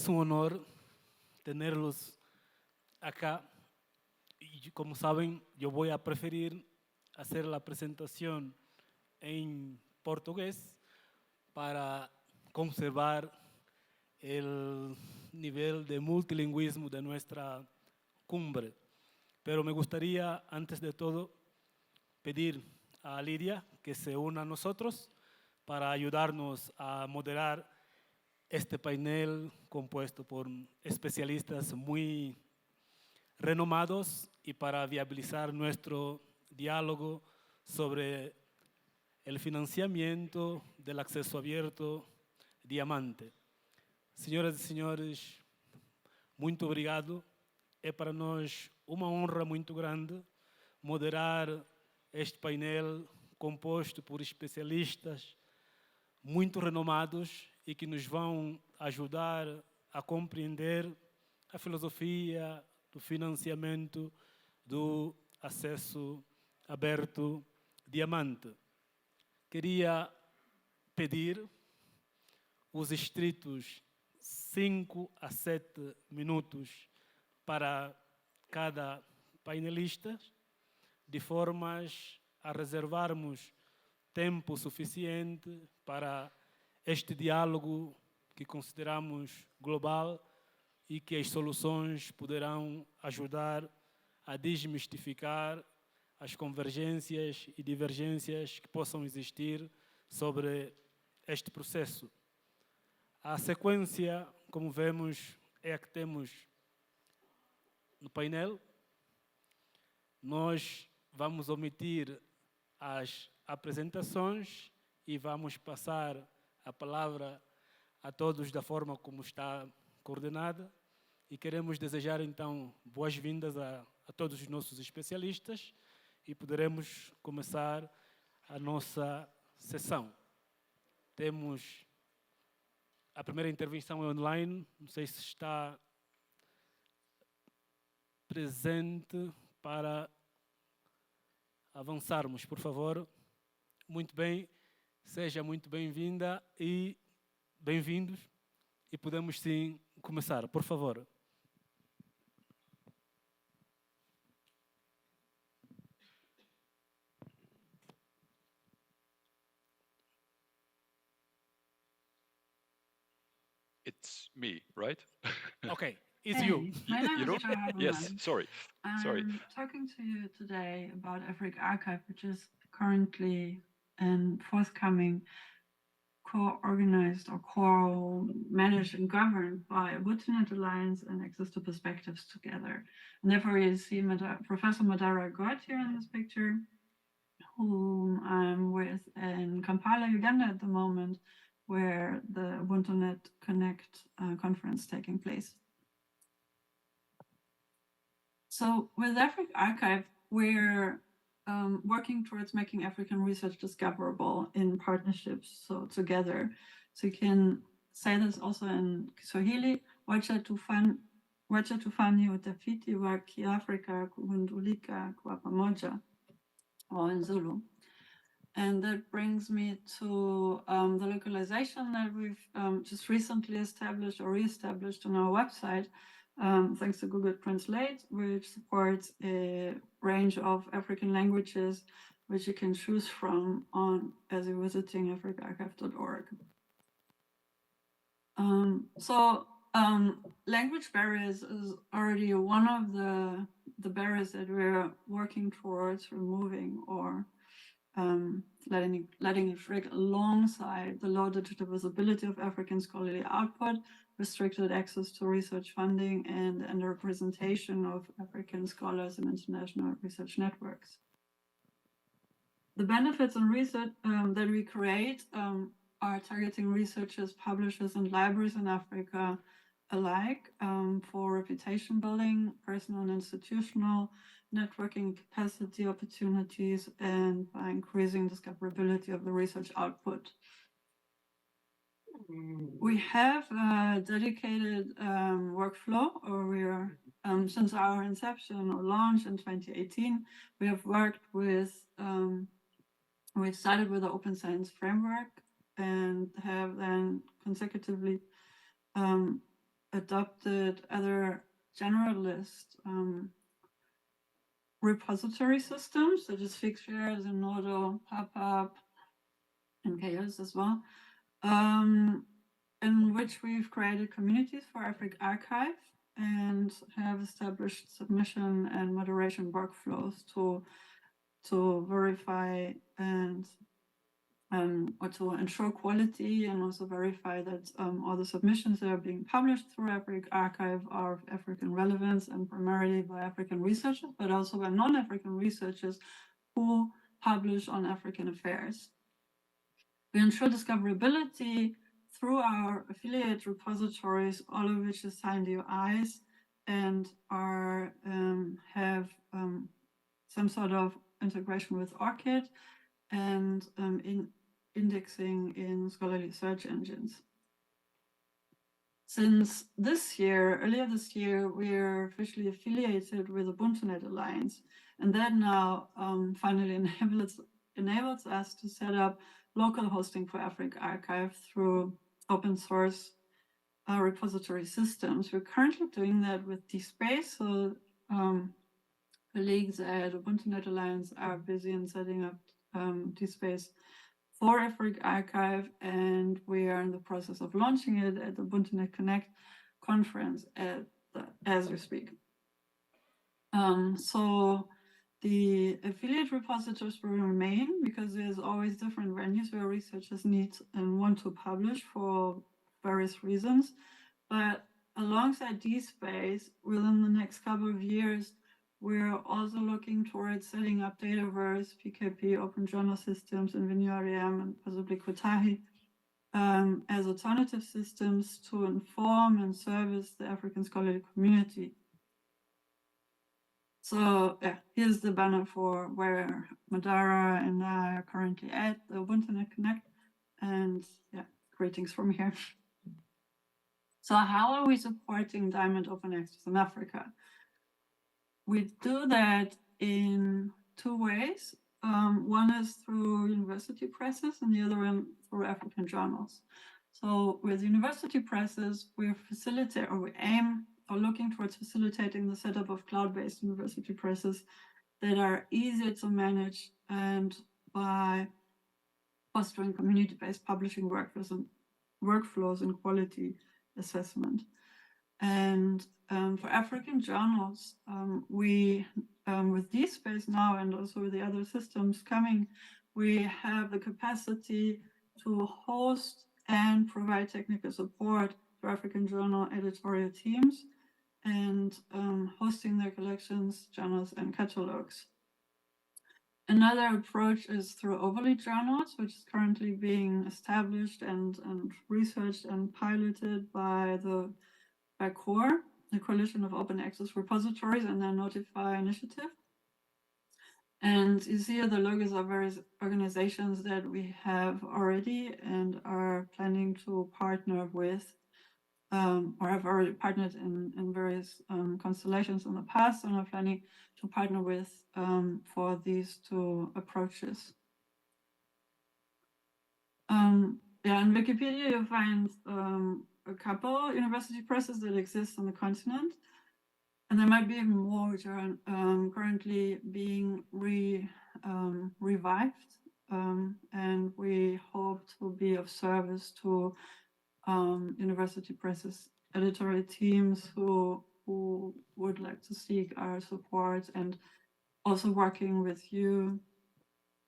Es un honor tenerlos acá. Y como saben, yo voy a preferir hacer la presentación en portugués para conservar el nivel de multilingüismo de nuestra cumbre. Pero me gustaría, antes de todo, pedir a Lidia que se una a nosotros para ayudarnos a moderar este panel compuesto por especialistas muy renomados y para viabilizar nuestro diálogo sobre el financiamento del acceso abierto diamante. Senhoras e senhores, muito obrigado. É para nós uma honra muito grande moderar este painel composto por especialistas muito renomados e que nos vão ajudar a compreender a filosofia do financiamento do acesso aberto diamante. Queria pedir os estritos 5 a 7 minutos para cada painelista, de formas a reservarmos tempo suficiente para este diálogo que consideramos global e que as soluções poderão ajudar a desmistificar as convergências e divergências que possam existir sobre este processo. A sequência, como vemos, é a que temos no painel. Nós vamos omitir as apresentações e vamos passar a palavra a todos da forma como está coordenada. E queremos desejar, então, boas-vindas a todos os nossos especialistas e poderemos começar a nossa sessão. Temos a primeira intervenção online, não sei se está presente para avançarmos, por favor. Muito bem, seja muito bem-vinda e bem-vindos. E podemos sim começar, por favor. It's me, right? Okay, it's you. My name is Havemann. Yes, sorry. I'm talking to you today about AfricArXiv, which is currently and forthcoming co-organized or co-managed and governed by Woodnet Alliance and Access to Perspectives together. And therefore you see Professor Madara God here in this picture, whom I'm with in Kampala, Uganda at the moment, where the UbuntuNet Connect conference taking place. So with AfricArXiv, we're working towards making African research discoverable in partnerships, so together. So you can say this also in Kiswahili, wacha tufanye utafiti wa Kiafrika kugundulika kwa pamoja, or in Zulu. And that brings me to the localization that we've just recently established or re-established on our website, thanks to Google Translate, which supports a range of African languages, which you can choose from as you're visiting africarchive.org. Language barriers is already one of the barriers that we're working towards removing or letting it rig alongside the low digital visibility of African scholarly output, restricted access to research funding, and the representation of African scholars in international research networks. The benefits in research that we create are targeting researchers, publishers, and libraries in Africa alike for reputation building, personal and institutional, networking capacity opportunities, and by increasing discoverability of the research output. We have a dedicated workflow, or we are, since our inception or launch in 2018, we have worked with, we started with the Open Science Framework and have then consecutively adopted other generalist repository systems, such as Figshare, Zenodo, PubHub, and Chaos as well, in which we've created communities for AfricArXiv and have established submission and moderation workflows to verify and or to ensure quality, and also verify that all the submissions that are being published through AfricArXiv are of African relevance, and primarily by African researchers, but also by non-African researchers who publish on African affairs. We ensure discoverability through our affiliate repositories, all of which is signed UIs and are have some sort of integration with ORCID and in indexing in scholarly search engines. Since this year, earlier this year, we're officially affiliated with the UbuntuNet Alliance, and that now finally enables us to set up local hosting for AfricArXiv through open source repository systems. We're currently doing that with DSpace, so colleagues at UbuntuNet Alliance are busy in setting up DSpace for AfricArXiv, and we are in the process of launching it at the UbuntuNet Connect conference as we speak. So the affiliate repositories will remain because there's always different venues where researchers need and want to publish for various reasons. But alongside DSpace, within the next couple of years, we're also looking towards setting up Dataverse, PKP, Open Journal Systems, and VenueREM, and possibly Kotahi as alternative systems to inform and service the African scholarly community. So yeah, here's the banner for where Madara and I are currently at, the UbuntuNet Connect, and yeah, greetings from here. So how are we supporting Diamond Open Access in Africa? We do that in two ways. One is through university presses and the other one through African journals. So with university presses, we aim or looking towards facilitating the setup of cloud-based university presses that are easier to manage, and by fostering community-based publishing workflows and quality assessment. And for African journals, we, with DSpace now and also with the other systems coming, we have the capacity to host and provide technical support to African journal editorial teams and hosting their collections, journals, and catalogs. Another approach is through overlay journals, which is currently being established and researched and piloted by Core, the Coalition of Open Access Repositories, and their Notify initiative. And you see here the logos of various organizations that we have already and are planning to partner with, or have already partnered in various constellations in the past, and are planning to partner with for these two approaches. Yeah, in Wikipedia you'll find a couple university presses that exist on the continent, and there might be even more which are currently being revived, and we hope to be of service to university presses editorial teams who would like to seek our support, and also working with you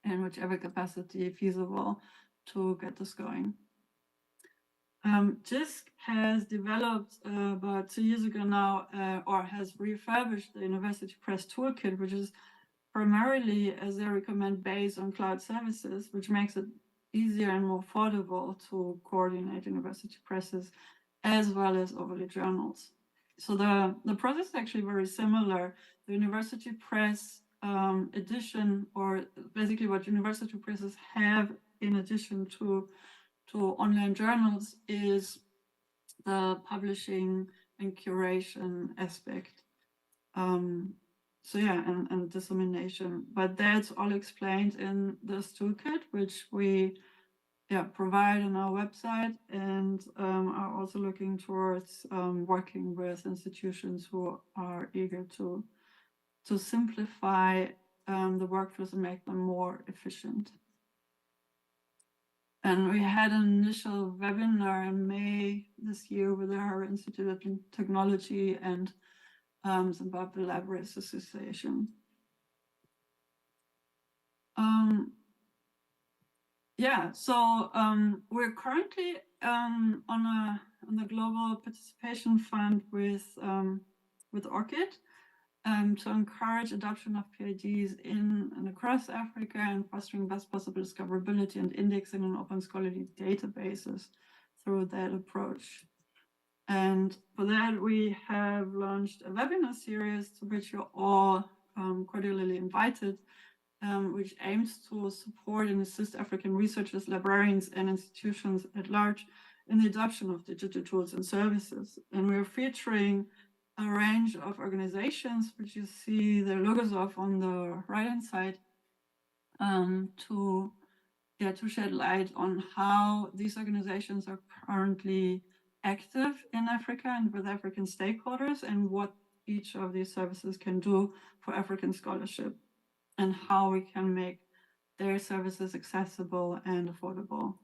in whichever capacity feasible to get this going. JISC has developed about 2 years ago now, or has refurbished the University Press Toolkit, which is primarily, as they recommend, based on cloud services, which makes it easier and more affordable to coordinate university presses as well as overlay journals. So the process is actually very similar. The University Press edition, or basically what university presses have in addition to online journals, is the publishing and curation aspect. So yeah, and dissemination. But that's all explained in this toolkit, which we provide on our website, and are also looking towards working with institutions who are eager to simplify the workflows and make them more efficient. And we had an initial webinar in May this year with the Harvard Institute of Technology and Zimbabwe Libraries Association. So we're currently on the Global Participation Fund with ORCID to encourage adoption of PIDs in and across Africa and fostering best possible discoverability and indexing in open scholarly databases through that approach. And for that, we have launched a webinar series to which you're all cordially invited, which aims to support and assist African researchers, librarians, and institutions at large in the adoption of digital tools and services. And we're featuring a range of organizations, which you see the logos of on the right-hand side, to shed light on how these organizations are currently active in Africa and with African stakeholders, and what each of these services can do for African scholarship, and how we can make their services accessible and affordable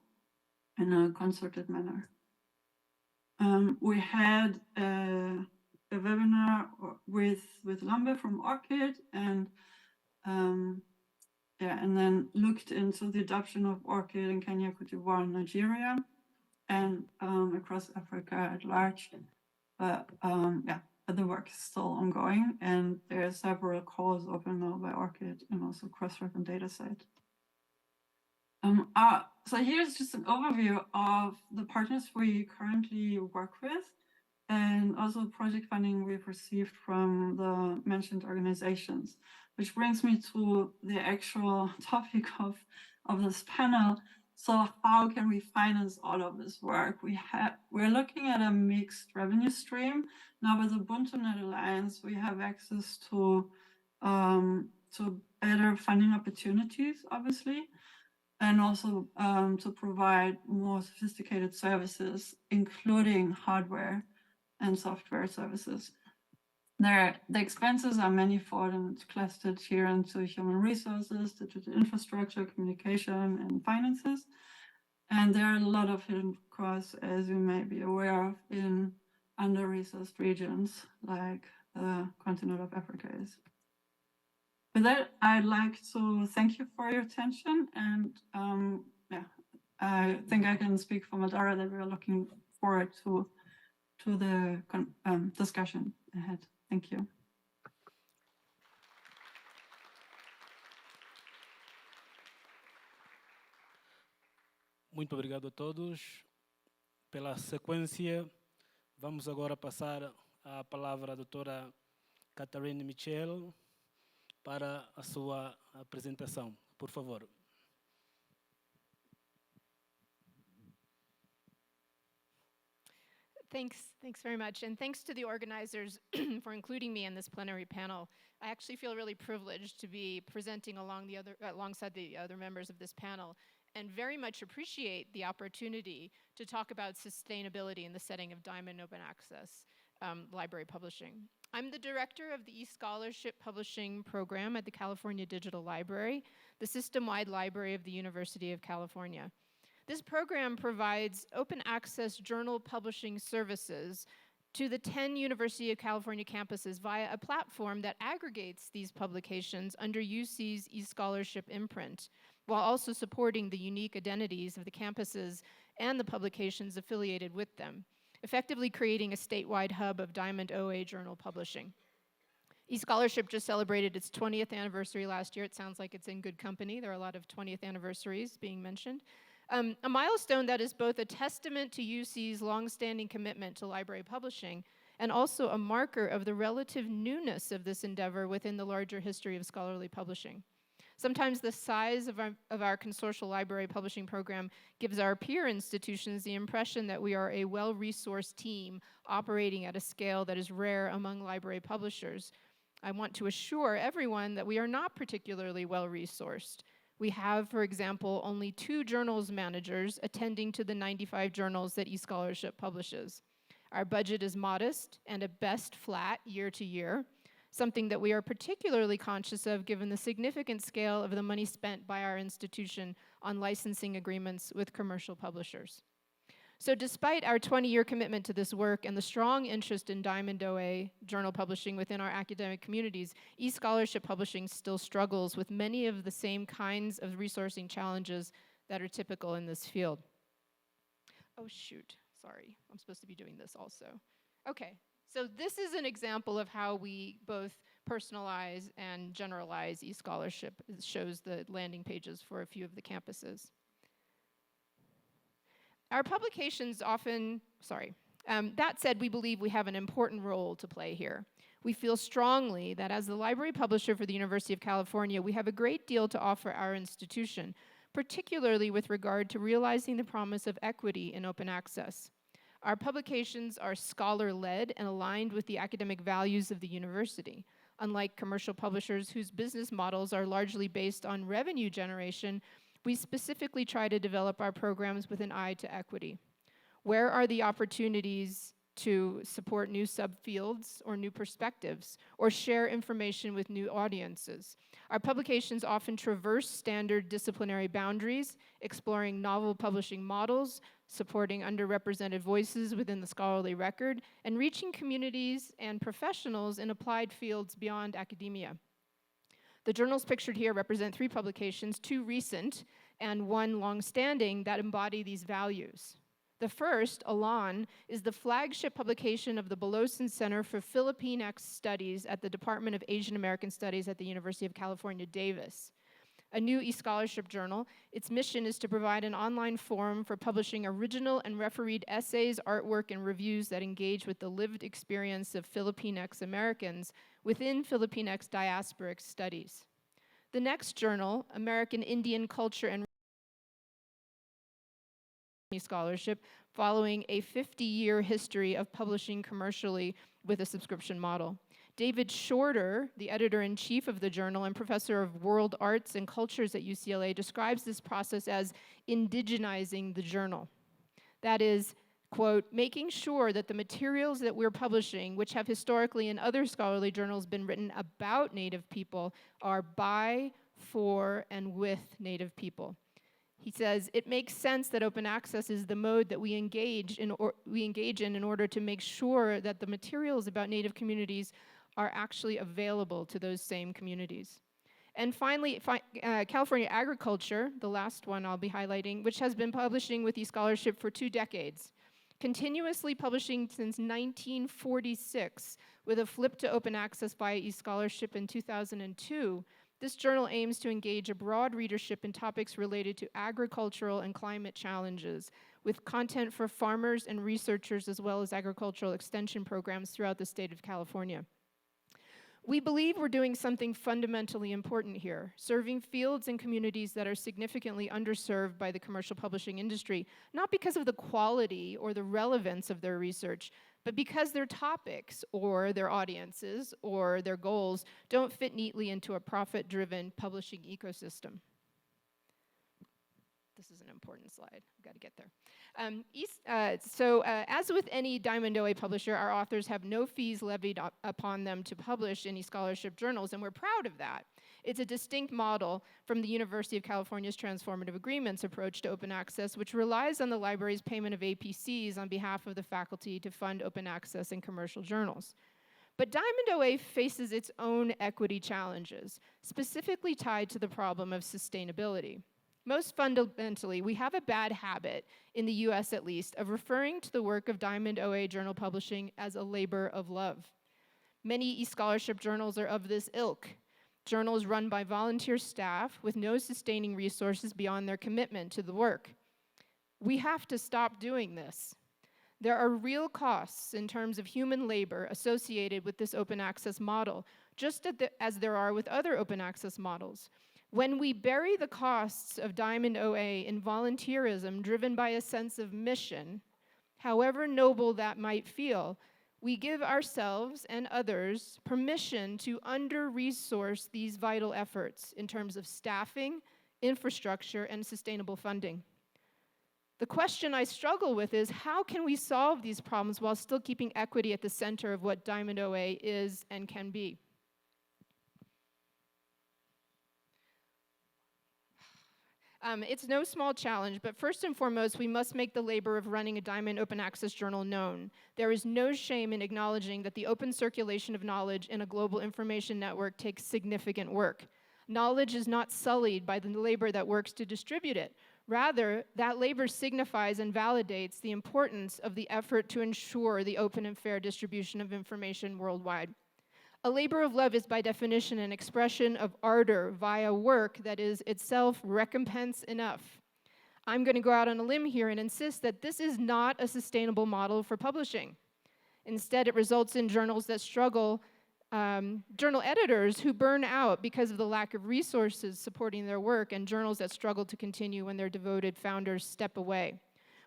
in a concerted manner. We had a webinar with Lambe from ORCID, and and then looked into the adoption of ORCID in Kenya, Cote d'Ivoire, and Nigeria, and across Africa at large. But the work is still ongoing, and there are several calls open now by ORCID and also cross-reference dataset. So here's just an overview of the partners we currently work with, and also project funding we've received from the mentioned organizations, which brings me to the actual topic of this panel. So how can we finance all of this work? We're looking at a mixed revenue stream. Now with the UbuntuNet Alliance, we have access to better funding opportunities, obviously, and also to provide more sophisticated services, including hardware and software services. The expenses are manifold and clustered here into human resources, digital infrastructure, communication, and finances. And there are a lot of hidden costs, as you may be aware of, in under-resourced regions like the continent of Africa is. With that, I'd like to thank you for your attention. And I think I can speak for Madara that we're looking forward to the discussion ahead. Thank you. Muito obrigado a todos. Pela sequência, vamos agora passar a palavra à doutora Catherine Michel para a sua apresentação. Por favor. Thanks very much, and thanks to the organizers for including me in this plenary panel. I actually feel really privileged to be presenting alongside the other members of this panel, and very much appreciate the opportunity to talk about sustainability in the setting of Diamond Open Access library publishing. I'm the director of the eScholarship Publishing Program at the California Digital Library, the system-wide library of the University of California. This program provides open access journal publishing services to the 10 University of California campuses via a platform that aggregates these publications under UC's eScholarship imprint, while also supporting the unique identities of the campuses and the publications affiliated with them, effectively creating a statewide hub of Diamond OA journal publishing. eScholarship just celebrated its 20th anniversary last year. It sounds like it's in good company. There are a lot of 20th anniversaries being mentioned. A milestone that is both a testament to UC's longstanding commitment to library publishing and also a marker of the relative newness of this endeavor within the larger history of scholarly publishing. Sometimes the size of our consortial library publishing program gives our peer institutions the impression that we are a well-resourced team operating at a scale that is rare among library publishers. I want to assure everyone that we are not particularly well-resourced. We have, for example, only 2 journals managers attending to the 95 journals that eScholarship publishes. Our budget is modest and at best flat year to year, something that we are particularly conscious of given the significant scale of the money spent by our institution on licensing agreements with commercial publishers. So despite our 20-year commitment to this work and the strong interest in Diamond OA journal publishing within our academic communities, eScholarship publishing still struggles with many of the same kinds of resourcing challenges that are typical in this field. Oh shoot, sorry, I'm supposed to be doing this also. Okay, so this is an example of how we both personalize and generalize eScholarship. It shows the landing pages for a few of the campuses. Our publications often, that said, we believe we have an important role to play here. We feel strongly that as the library publisher for the University of California, we have a great deal to offer our institution, particularly with regard to realizing the promise of equity in open access. Our publications are scholar-led and aligned with the academic values of the university. Unlike commercial publishers whose business models are largely based on revenue generation, we specifically try to develop our programs with an eye to equity. Where are the opportunities to support new subfields or new perspectives, or share information with new audiences? Our publications often traverse standard disciplinary boundaries, exploring novel publishing models, supporting underrepresented voices within the scholarly record, and reaching communities and professionals in applied fields beyond academia. The journals pictured here represent 3 publications, 2 recent and 1 long-standing, that embody these values. The first, Alumni, is the flagship publication of the Belosin Center for Philippine-X Studies at the Department of Asian American Studies at the University of California, Davis. A new eScholarship journal, its mission is to provide an online forum for publishing original and refereed essays, artwork, and reviews that engage with the lived experience of Philippine-X Americans within Philippine-X diasporic studies. The next journal, American Indian Culture and Scholarship, following a 50-year history of publishing commercially with a subscription model. David Shorter, the editor-in-chief of the journal and professor of world arts and cultures at UCLA, describes this process as indigenizing the journal. That is, quote, making sure that the materials that we're publishing, which have historically in other scholarly journals been written about Native people, are by, for, and with Native people. He says, it makes sense that open access is the mode that we engage in order to make sure that the materials about Native communities are actually available to those same communities. And finally, California Agriculture, the last one I'll be highlighting, which has been publishing with eScholarship for 2 decades, continuously publishing since 1946 with a flip to open access via eScholarship in 2002. This journal aims to engage a broad readership in topics related to agricultural and climate challenges, with content for farmers and researchers as well as agricultural extension programs throughout the state of California. We believe we're doing something fundamentally important here, serving fields and communities that are significantly underserved by the commercial publishing industry, not because of the quality or the relevance of their research, but because their topics or their audiences or their goals don't fit neatly into a profit-driven publishing ecosystem. This is an important slide. I've got to get there. As with any Diamond OA publisher, our authors have no fees levied upon them to publish in eScholarship journals, and we're proud of that. It's a distinct model from the University of California's Transformative Agreements approach to open access, which relies on the library's payment of APCs on behalf of the faculty to fund open access in commercial journals. But Diamond OA faces its own equity challenges, specifically tied to the problem of sustainability. Most fundamentally, we have a bad habit, in the US at least, of referring to the work of Diamond OA journal publishing as a labor of love. Many eScholarship journals are of this ilk. Journals run by volunteer staff with no sustaining resources beyond their commitment to the work. We have to stop doing this. There are real costs in terms of human labor associated with this open access model, just as there are with other open access models. When we bury the costs of Diamond OA in volunteerism driven by a sense of mission, however noble that might feel, we give ourselves and others permission to under-resource these vital efforts in terms of staffing, infrastructure, and sustainable funding. The question I struggle with is, how can we solve these problems while still keeping equity at the center of what Diamond OA is and can be? It's no small challenge, but first and foremost, we must make the labor of running a Diamond open access journal known. There is no shame in acknowledging that the open circulation of knowledge in a global information network takes significant work. Knowledge is not sullied by the labor that works to distribute it. Rather, that labor signifies and validates the importance of the effort to ensure the open and fair distribution of information worldwide. A labor of love is by definition an expression of ardor via work that is itself recompense enough. I'm going to go out on a limb here and insist that this is not a sustainable model for publishing. Instead, it results in journals that struggle, journal editors who burn out because of the lack of resources supporting their work, and journals that struggle to continue when their devoted founders step away.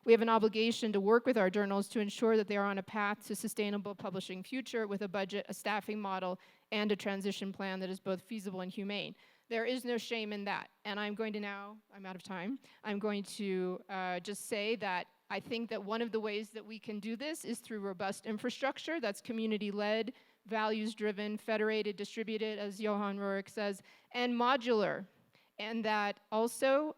We have an obligation to work with our journals to ensure that they are on a path to sustainable publishing future with a budget, a staffing model, and a transition plan that is both feasible and humane. There is no shame in that. And I'm going to now, I'm out of time, I'm going to just say that I think that one of the ways that we can do this is through robust infrastructure that's community-led, values-driven, federated, distributed, as Johan Roerich says, and modular. And that also,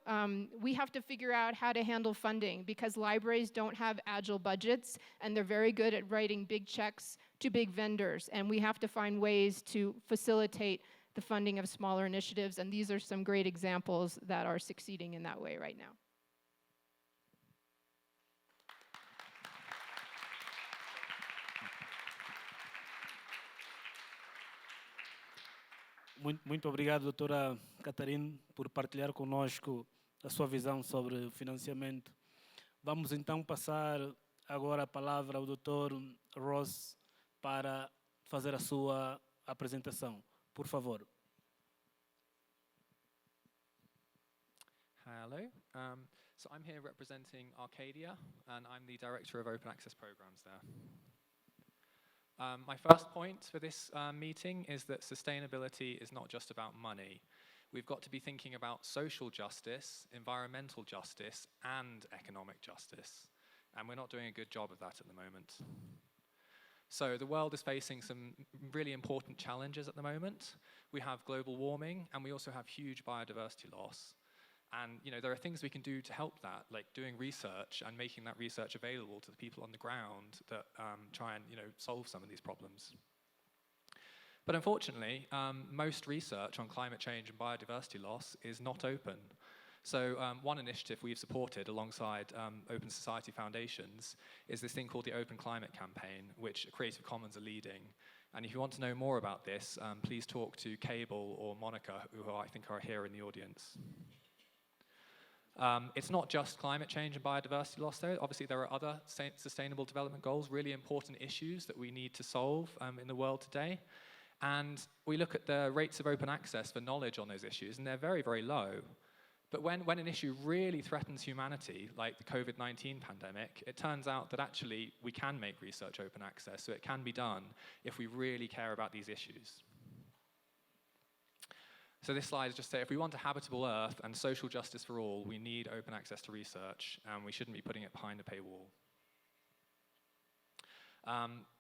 we have to figure out how to handle funding, because libraries don't have agile budgets, and they're very good at writing big checks to big vendors. And we have to find ways to facilitate the funding of smaller initiatives, and these are some great examples that are succeeding in that way right now. Muito obrigado, doutora Catarina, por partilhar conosco a sua visão sobre o financiamento. Vamos então passar agora a palavra ao doutor Ross para fazer a sua apresentação. Por favor. Hello. So I'm here representing Arcadia, and I'm the Director of Open Access Programs there. My first point for this meeting is that sustainability is not just about money. We've got to be thinking about social justice, environmental justice, and economic justice. And we're not doing a good job of that at the moment. So the world is facing some really important challenges at the moment. We have global warming, and we also have huge biodiversity loss. And there are things we can do to help that, like doing research and making that research available to the people on the ground that try and solve some of these problems. But unfortunately, most research on climate change and biodiversity loss is not open. So one initiative we've supported alongside Open Society Foundations is this thing called the Open Climate Campaign, which Creative Commons are leading. And if you want to know more about this, please talk to Cable or Monica, who I think are here in the audience. It's not just climate change and biodiversity loss, though. Obviously, there are other sustainable development goals, really important issues that we need to solve in the world today. And we look at the rates of open access for knowledge on those issues, and they're very, very low. But when an issue really threatens humanity, like the COVID-19 pandemic, it turns out that actually we can make research open access, so it can be done if we really care about these issues. So this slide is just saying, if we want a habitable Earth and social justice for all, we need open access to research, and we shouldn't be putting it behind a paywall.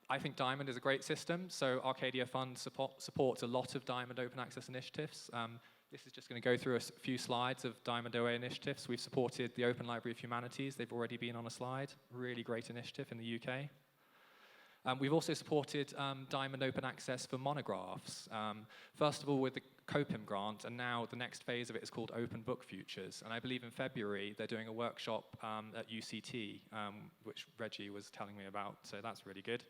I think Diamond is a great system, so Arcadia Fund supports a lot of Diamond open access initiatives. This is just going to go through a few slides of Diamond OA initiatives. We've supported the Open Library of Humanities. They've already been on a slide. Really great initiative in the UK. We've also supported Diamond Open Access for monographs. First of all with the COPIM grant, and now the next phase of it is called Open Book Futures. And I believe in February they're doing a workshop at UCT, which Reggie was telling me about, so that's really good.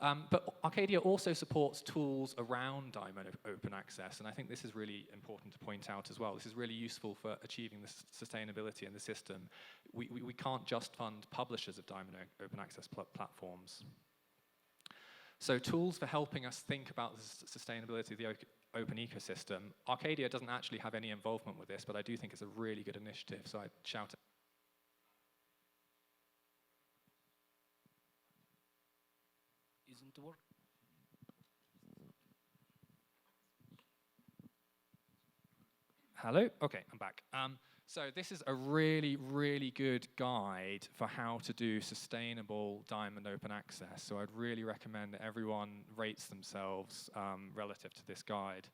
But Arcadia also supports tools around Diamond Open Access, and I think this is really important to point out as well. This is really useful for achieving the sustainability in the system. We can't just fund publishers of Diamond Open Access platforms. So tools for helping us think about the sustainability of the open ecosystem. Arcadia doesn't actually have any involvement with this, but I do think it's a really good initiative, so I'd shout it. Isn't it work? Hello? Okay, I'm back. So this is a really, really good guide for how to do sustainable Diamond Open Access. So I'd really recommend that everyone rates themselves relative to this guide.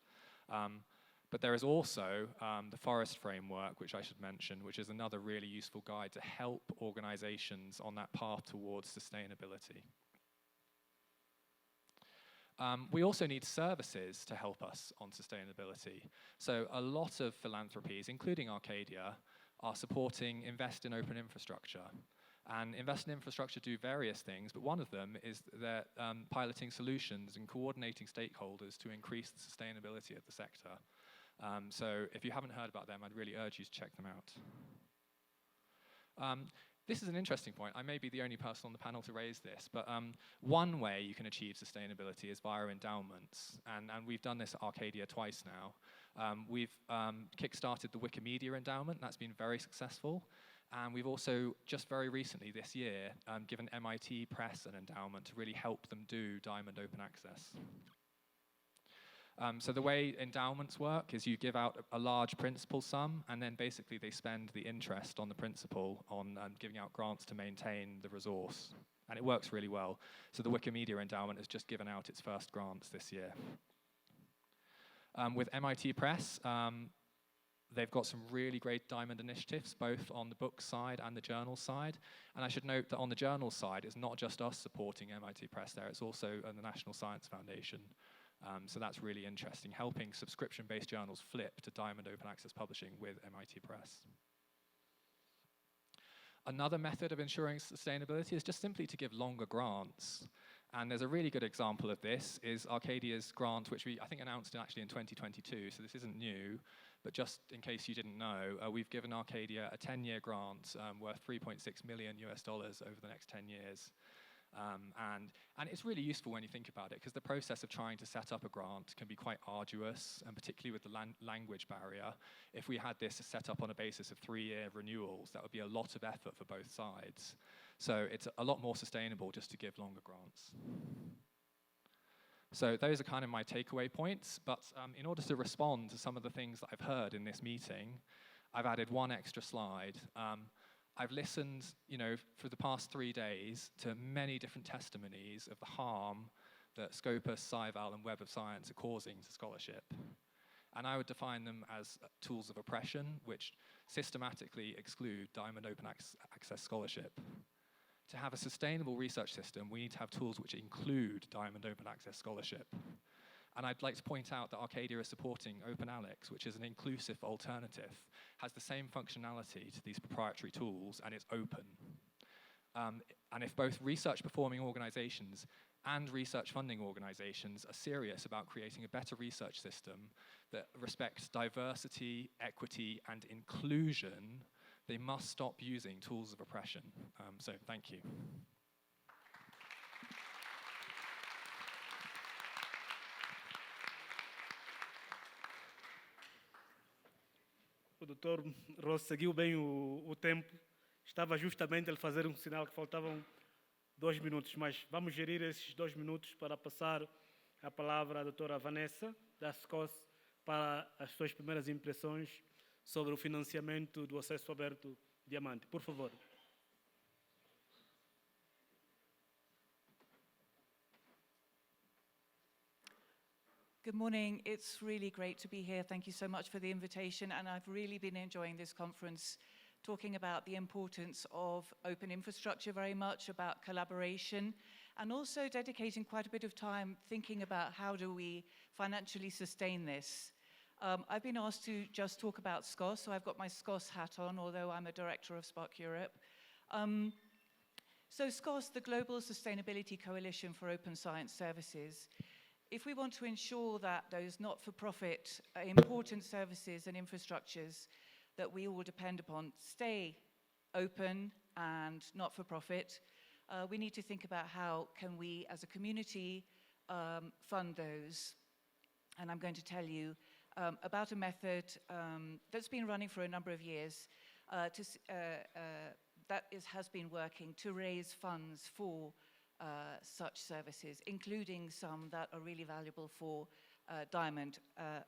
But there is also the Forest Framework, which I should mention, which is another really useful guide to help organizations on that path towards sustainability. We also need services to help us on sustainability. So a lot of philanthropies, including Arcadia, are supporting Invest in Open Infrastructure. And Invest in Infrastructure do various things, but one of them is they're piloting solutions and coordinating stakeholders to increase the sustainability of the sector. So if you haven't heard about them, I'd really urge you to check them out. This is an interesting point. I may be the only person on the panel to raise this, but one way you can achieve sustainability is via endowments, and we've done this at Arcadia twice now. We've kickstarted the Wikimedia Endowment. That's been very successful, and we've also, just very recently this year, given MIT Press an endowment to really help them do Diamond Open Access. So the way endowments work is you give out a large principal sum, and then basically they spend the interest on the principal on giving out grants to maintain the resource. And it works really well. So the Wikimedia Endowment has just given out its first grants this year. With MIT Press, they've got some really great Diamond initiatives, both on the book side and the journal side. And I should note that on the journal side, it's not just us supporting MIT Press there, it's also the National Science Foundation. So that's really interesting, helping subscription-based journals flip to Diamond Open Access Publishing with MIT Press. Another method of ensuring sustainability is just simply to give longer grants. And there's a really good example of this is Arcadia's grant, which we, I think, announced actually in 2022, so this isn't new, but just in case you didn't know, we've given Arcadia a 10-year grant worth $3.6 million over the next 10 years. And it's really useful when you think about it, because the process of trying to set up a grant can be quite arduous, and particularly with the language barrier. If we had this set up on a basis of 3-year renewals, that would be a lot of effort for both sides. So it's a lot more sustainable just to give longer grants. So those are kind of my takeaway points, but in order to respond to some of the things that I've heard in this meeting, I've added one extra slide. I've listened, for the past 3 days to many different testimonies of the harm that Scopus, SciVal, and Web of Science are causing to scholarship. And I would define them as tools of oppression, which systematically exclude Diamond Open Access scholarship. To have a sustainable research system, we need to have tools which include Diamond Open Access scholarship. And I'd like to point out that Arcadia is supporting OpenAIRE, which is an inclusive alternative, has the same functionality to these proprietary tools, and it's open. And if both research performing organizations and research funding organizations are serious about creating a better research system that respects diversity, equity, and inclusion, they must stop using tools of oppression. So thank you. O Dr. Ross seguiu bem o tempo. Estava justamente a fazer sinal que faltavam 2 minutos, mas vamos gerir esses 2 minutos para passar a palavra à doutora Vanessa, da SCOSS, para as suas primeiras impressões sobre o financiamento do acesso aberto Diamante. Por favor. Good morning. It's really great to be here. Thank you so much for the invitation. And I've really been enjoying this conference, talking about the importance of open infrastructure very much, about collaboration, and also dedicating quite a bit of time thinking about how do we financially sustain this. I've been asked to just talk about SCOSS, so I've got my SCOSS hat on, although I'm a director of SPARC Europe. So SCOSS, the Global Sustainability Coalition for Open Science Services. If we want to ensure that those not-for-profit important services and infrastructures that we all depend upon stay open and not-for-profit, we need to think about how can we as a community fund those. And I'm going to tell you about a method that's been running for a number of years has been working to raise funds for such services, including some that are really valuable for Diamond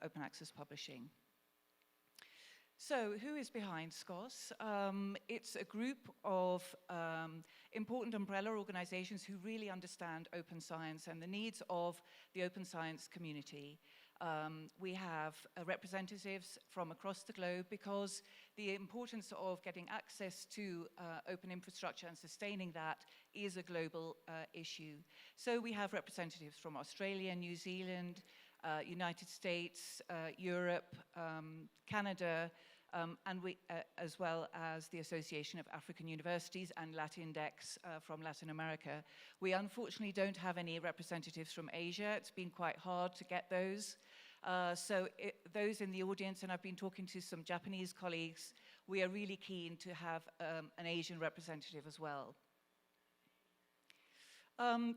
Open Access Publishing. So who is behind SCOSS? It's a group of important umbrella organizations who really understand open science and the needs of the open science community. We have representatives from across the globe because the importance of getting access to open infrastructure and sustaining that is a global issue. So we have representatives from Australia, New Zealand, United States, Europe, Canada, and we, as well as the Association of African Universities and Latindex from Latin America. We unfortunately don't have any representatives from Asia. It's been quite hard to get those. Those in the audience, and I've been talking to some Japanese colleagues, we are really keen to have an Asian representative as well.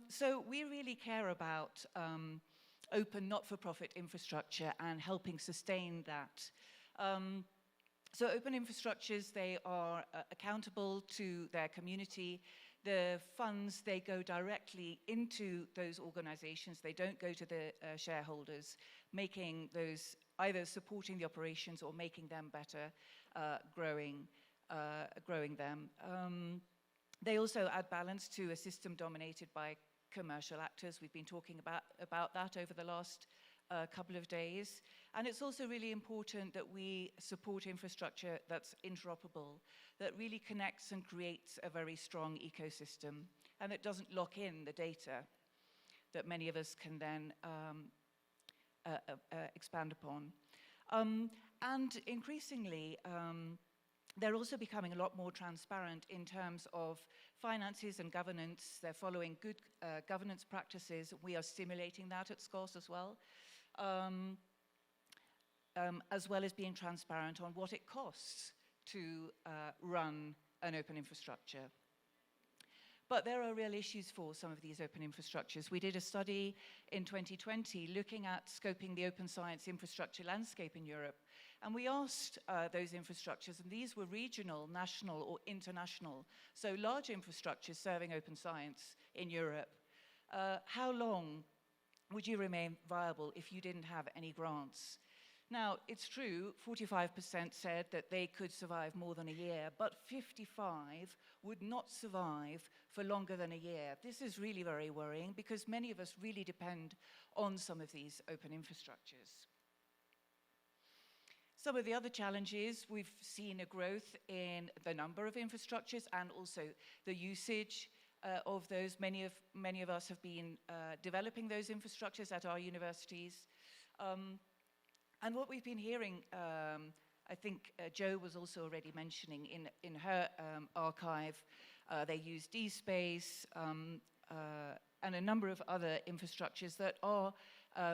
So we really care about open not-for-profit infrastructure and helping sustain that. So open infrastructures, they are accountable to their community. The funds, they go directly into those organizations. They don't go to the shareholders, making those, either supporting the operations or making them better, growing them. They also add balance to a system dominated by commercial actors. We've been talking about that over the last couple of days. And it's also really important that we support infrastructure that's interoperable, that really connects and creates a very strong ecosystem, and that doesn't lock in the data that many of us can then expand upon. And increasingly, they're also becoming a lot more transparent in terms of finances and governance. They're following good governance practices. We are stimulating that at SCOSS as well as being transparent on what it costs to run an open infrastructure. But there are real issues for some of these open infrastructures. We did a study in 2020 looking at scoping the open science infrastructure landscape in Europe. And we asked those infrastructures, and these were regional, national, or international, so large infrastructures serving open science in Europe. How long would you remain viable if you didn't have any grants? Now, it's true, 45% said that they could survive more than a year, but 55% would not survive for longer than a year. This is really very worrying because many of us really depend on some of these open infrastructures. Some of the other challenges, we've seen a growth in the number of infrastructures and also the usage of those. Many of us have been developing those infrastructures at our universities. And what we've been hearing, I think Jo was also already mentioning in her archive, they use DSpace and a number of other infrastructures that are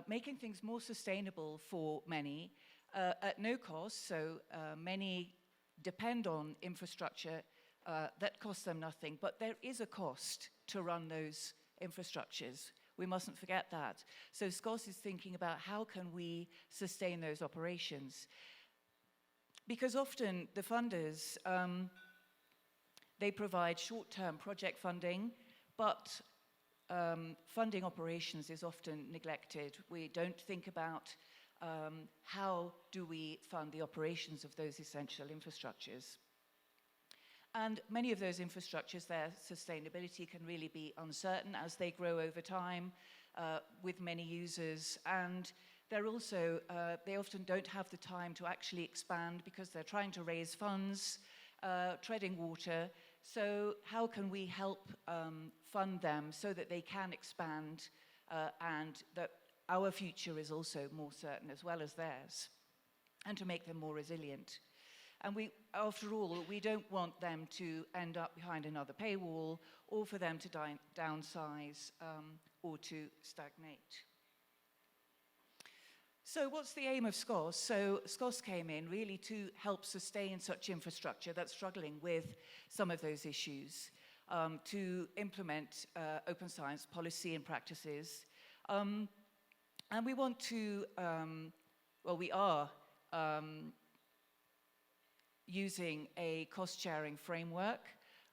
making things more sustainable for many at no cost. So many depend on infrastructure that costs them nothing, but there is a cost to run those infrastructures. We mustn't forget that. So SCOSS is thinking about how can we sustain those operations. Because often the funders, they provide short-term project funding, but funding operations is often neglected. We don't think about how do we fund the operations of those essential infrastructures. And many of those infrastructures, their sustainability can really be uncertain as they grow over time with many users. And they're also, they often don't have the time to actually expand because they're trying to raise funds, treading water. So how can we help fund them so that they can expand and that our future is also more certain as well as theirs, and to make them more resilient? And we, after all, we don't want them to end up behind another paywall or for them to downsize or to stagnate. So what's the aim of SCOSS? So SCOSS came in really to help sustain such infrastructure that's struggling with some of those issues, to implement open science policy and practices. And we want to, well, we are using a cost-sharing framework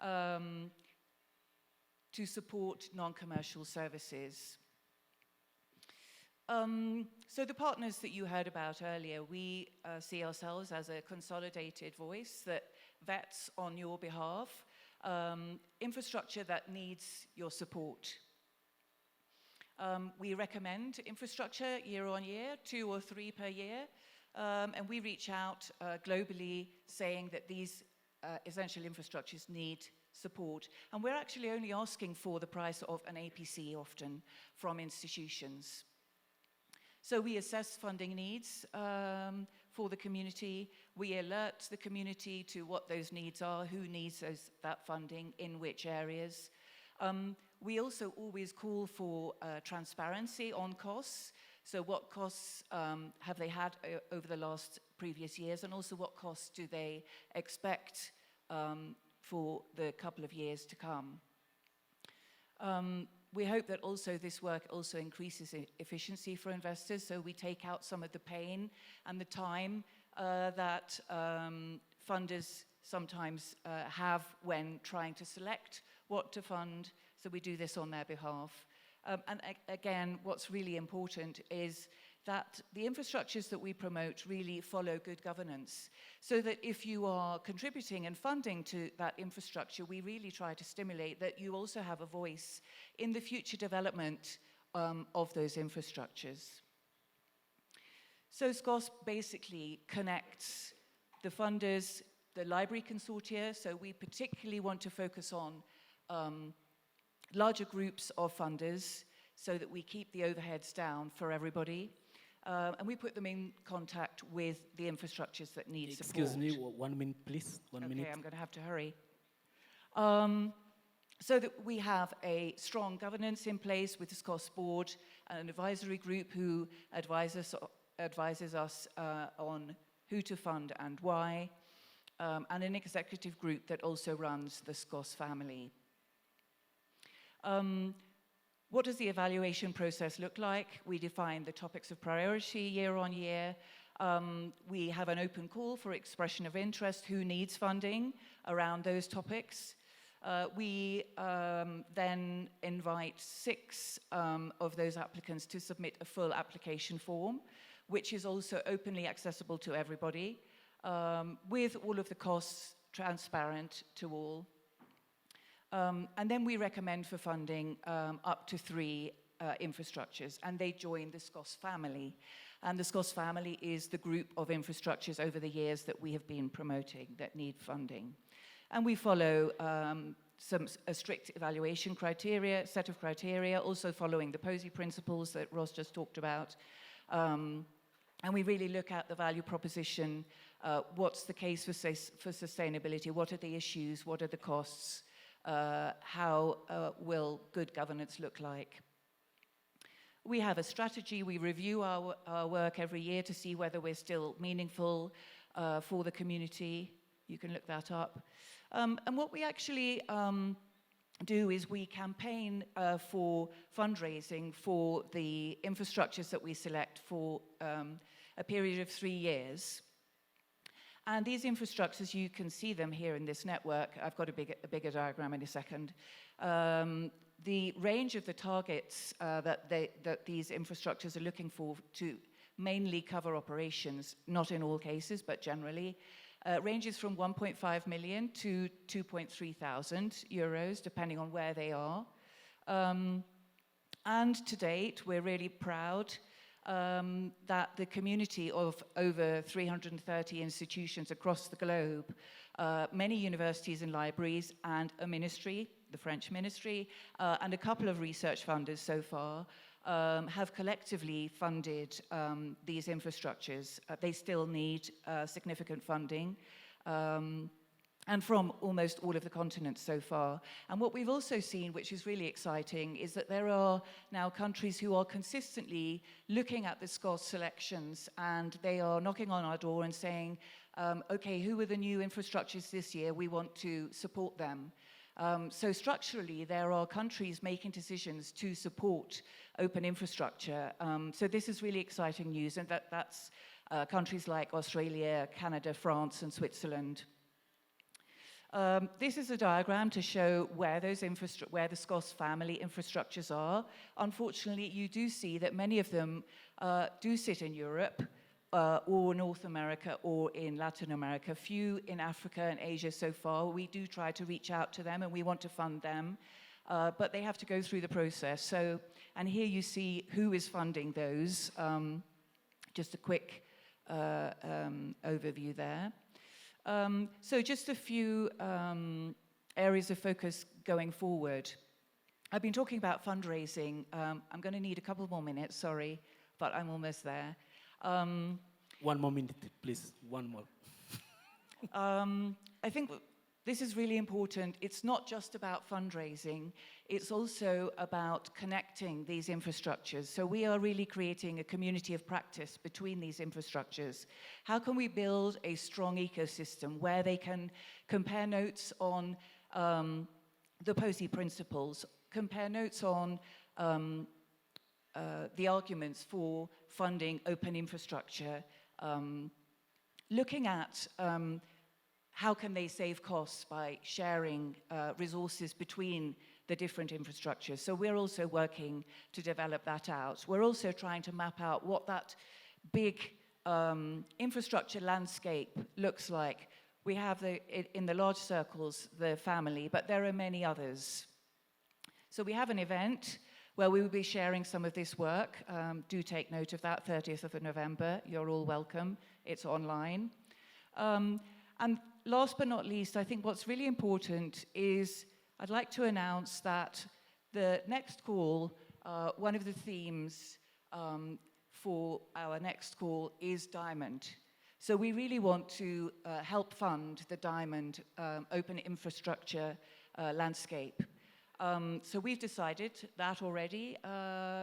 to support non-commercial services. So the partners that you heard about earlier, we see ourselves as a consolidated voice that vets on your behalf infrastructure that needs your support. We recommend infrastructure year on year, 2 or 3 per year, and we reach out globally saying that these essential infrastructures need support. And we're actually only asking for the price of an APC often from institutions. So we assess funding needs for the community. We alert the community to what those needs are, who needs that funding, in which areas. We also always call for transparency on costs. So what costs have they had over the previous years, and also what costs do they expect for the couple of years to come. We hope that also this work also increases efficiency for investors, so we take out some of the pain and the time that funders sometimes have when trying to select what to fund, so we do this on their behalf. And again, what's really important is that the infrastructures that we promote really follow good governance, so that if you are contributing and funding to that infrastructure, we really try to stimulate that you also have a voice in the future development of those infrastructures. So SCOSS basically connects the funders, the library consortia, so we particularly want to focus on larger groups of funders so that we keep the overheads down for everybody. And we put them in contact with the infrastructures that need support. Excuse me, 1 minute, please. 1 minute. Okay, I'm going to have to hurry. So that we have a strong governance in place with the SCOSS board and an advisory group who advises us on who to fund and why, and an executive group that also runs the SCOSS family. What does the evaluation process look like? We define the topics of priority year on year. We have an open call for expression of interest, who needs funding around those topics. We then invite 6 of those applicants to submit a full application form, which is also openly accessible to everybody, with all of the costs transparent to all. And then we recommend for funding up to 3 infrastructures, and they join the SCOSS family. And the SCOSS family is the group of infrastructures over the years that we have been promoting that need funding. And we follow a strict evaluation criteria, set of criteria, also following the POSI principles that Ross just talked about. And we really look at the value proposition, what's the case for sustainability, what are the issues, what are the costs, how will good governance look like. We have a strategy. We review our work every year to see whether we're still meaningful for the community. You can look that up. And what we actually do is we campaign for fundraising for the infrastructures that we select for a period of 3 years. And these infrastructures, you can see them here in this network. I've got a bigger diagram in a second. The range of the targets that these infrastructures are looking for to mainly cover operations, not in all cases, but generally, ranges from 1.5 million to 2.3 thousand euros, depending on where they are. And to date, we're really proud that the community of over 330 institutions across the globe, many universities and libraries, and a ministry, the French ministry, and a couple of research funders so far, have collectively funded these infrastructures. They still need significant funding. And from almost all of the continents so far. And what we've also seen, which is really exciting, is that there are now countries who are consistently looking at the SCOSS selections, and they are knocking on our door and saying, okay, who are the new infrastructures this year? We want to support them. So structurally, there are countries making decisions to support open infrastructure. So this is really exciting news, and that's countries like Australia, Canada, France, and Switzerland. This is a diagram to show where where the SCOSS family infrastructures are. Unfortunately, you do see that many of them do sit in Europe, or North America, or in Latin America. Few in Africa and Asia so far. We do try to reach out to them, and we want to fund them, but they have to go through the process. So, and here you see who is funding those. Just a quick overview there. So just a few areas of focus going forward. I've been talking about fundraising. I'm going to need a couple more minutes, sorry, but I'm almost there. 1 more minute, please. 1 more. I think this is really important. It's not just about fundraising. It's also about connecting these infrastructures. So we are really creating a community of practice between these infrastructures. How can we build a strong ecosystem where they can compare notes on the POSI principles, compare notes on the arguments for funding open infrastructure, looking at how can they save costs by sharing resources between the different infrastructures. So we're also working to develop that out. We're also trying to map out what that big infrastructure landscape looks like. We have in the large circles, the family, but there are many others. So we have an event where we will be sharing some of this work. Do take note of that, 30th of November. You're all welcome. It's online. And last but not least, I think what's really important is I'd like to announce that the next call, one of the themes for our next call is Diamond. So we really want to help fund the Diamond open infrastructure landscape. So we've decided that already.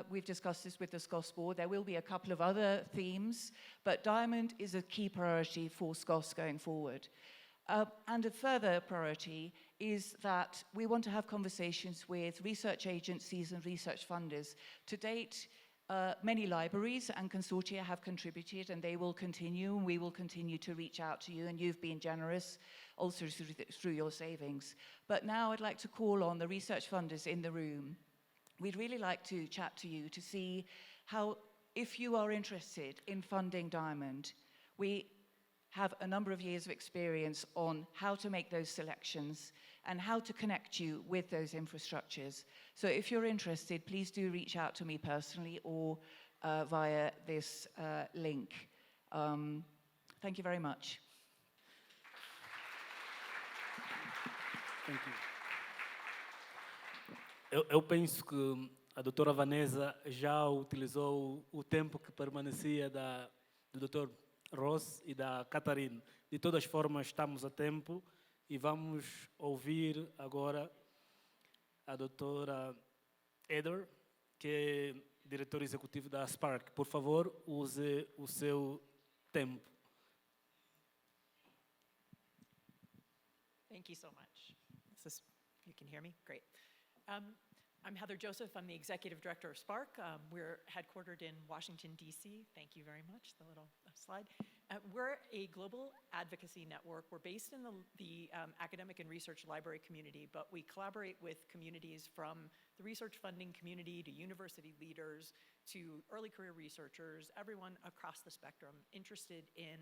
We've discussed this with the SCOSS board. There will be a couple of other themes, but Diamond is a key priority for SCOSS going forward. And a further priority is that we want to have conversations with research agencies and research funders. To date, many libraries and consortia have contributed, and they will continue, and we will continue to reach out to you, and you've been generous also through your savings. But now I'd like to call on the research funders in the room. We'd really like to chat to you to see how, if you are interested in funding Diamond, we have a number of years of experience on how to make those selections and how to connect you with those infrastructures. So if you're interested, please do reach out to me personally or via this link. Thank you very much. Thank you. Eu penso que a doutora Vanessa já utilizou o tempo que permanecia do doutor Ross e da Catarina. De todas as formas, estamos a tempo e vamos ouvir agora a doutora Eder, que é diretor executivo da SPARC. Por favor, use o seu tempo. Thank you so much. You can hear me? Great. I'm Heather Joseph. I'm the Executive Director of SPARC. We're headquartered in Washington, D.C. Thank you very much, the little slide. We're a global advocacy network. We're based in the academic and research library community, but we collaborate with communities from the research funding community to university leaders to early career researchers, everyone across the spectrum interested in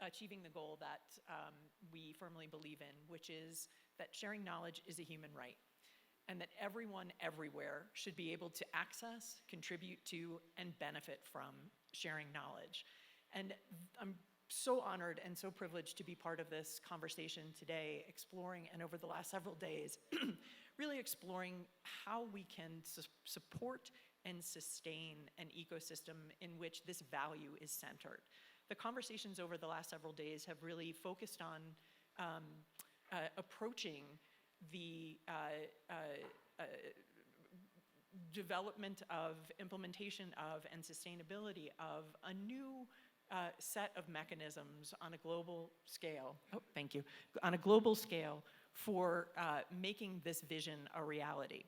achieving the goal that we firmly believe in, which is that sharing knowledge is a human right, and that everyone everywhere should be able to access, contribute to, and benefit from sharing knowledge. And I'm so honored and so privileged to be part of this conversation today, exploring, and over the last several days, really exploring how we can support and sustain an ecosystem in which this value is centered. The conversations over the last several days have really focused on approaching the development of, implementation of, and sustainability of a new set of mechanisms on a global scale. Oh, thank you. On a global scale for making this vision a reality.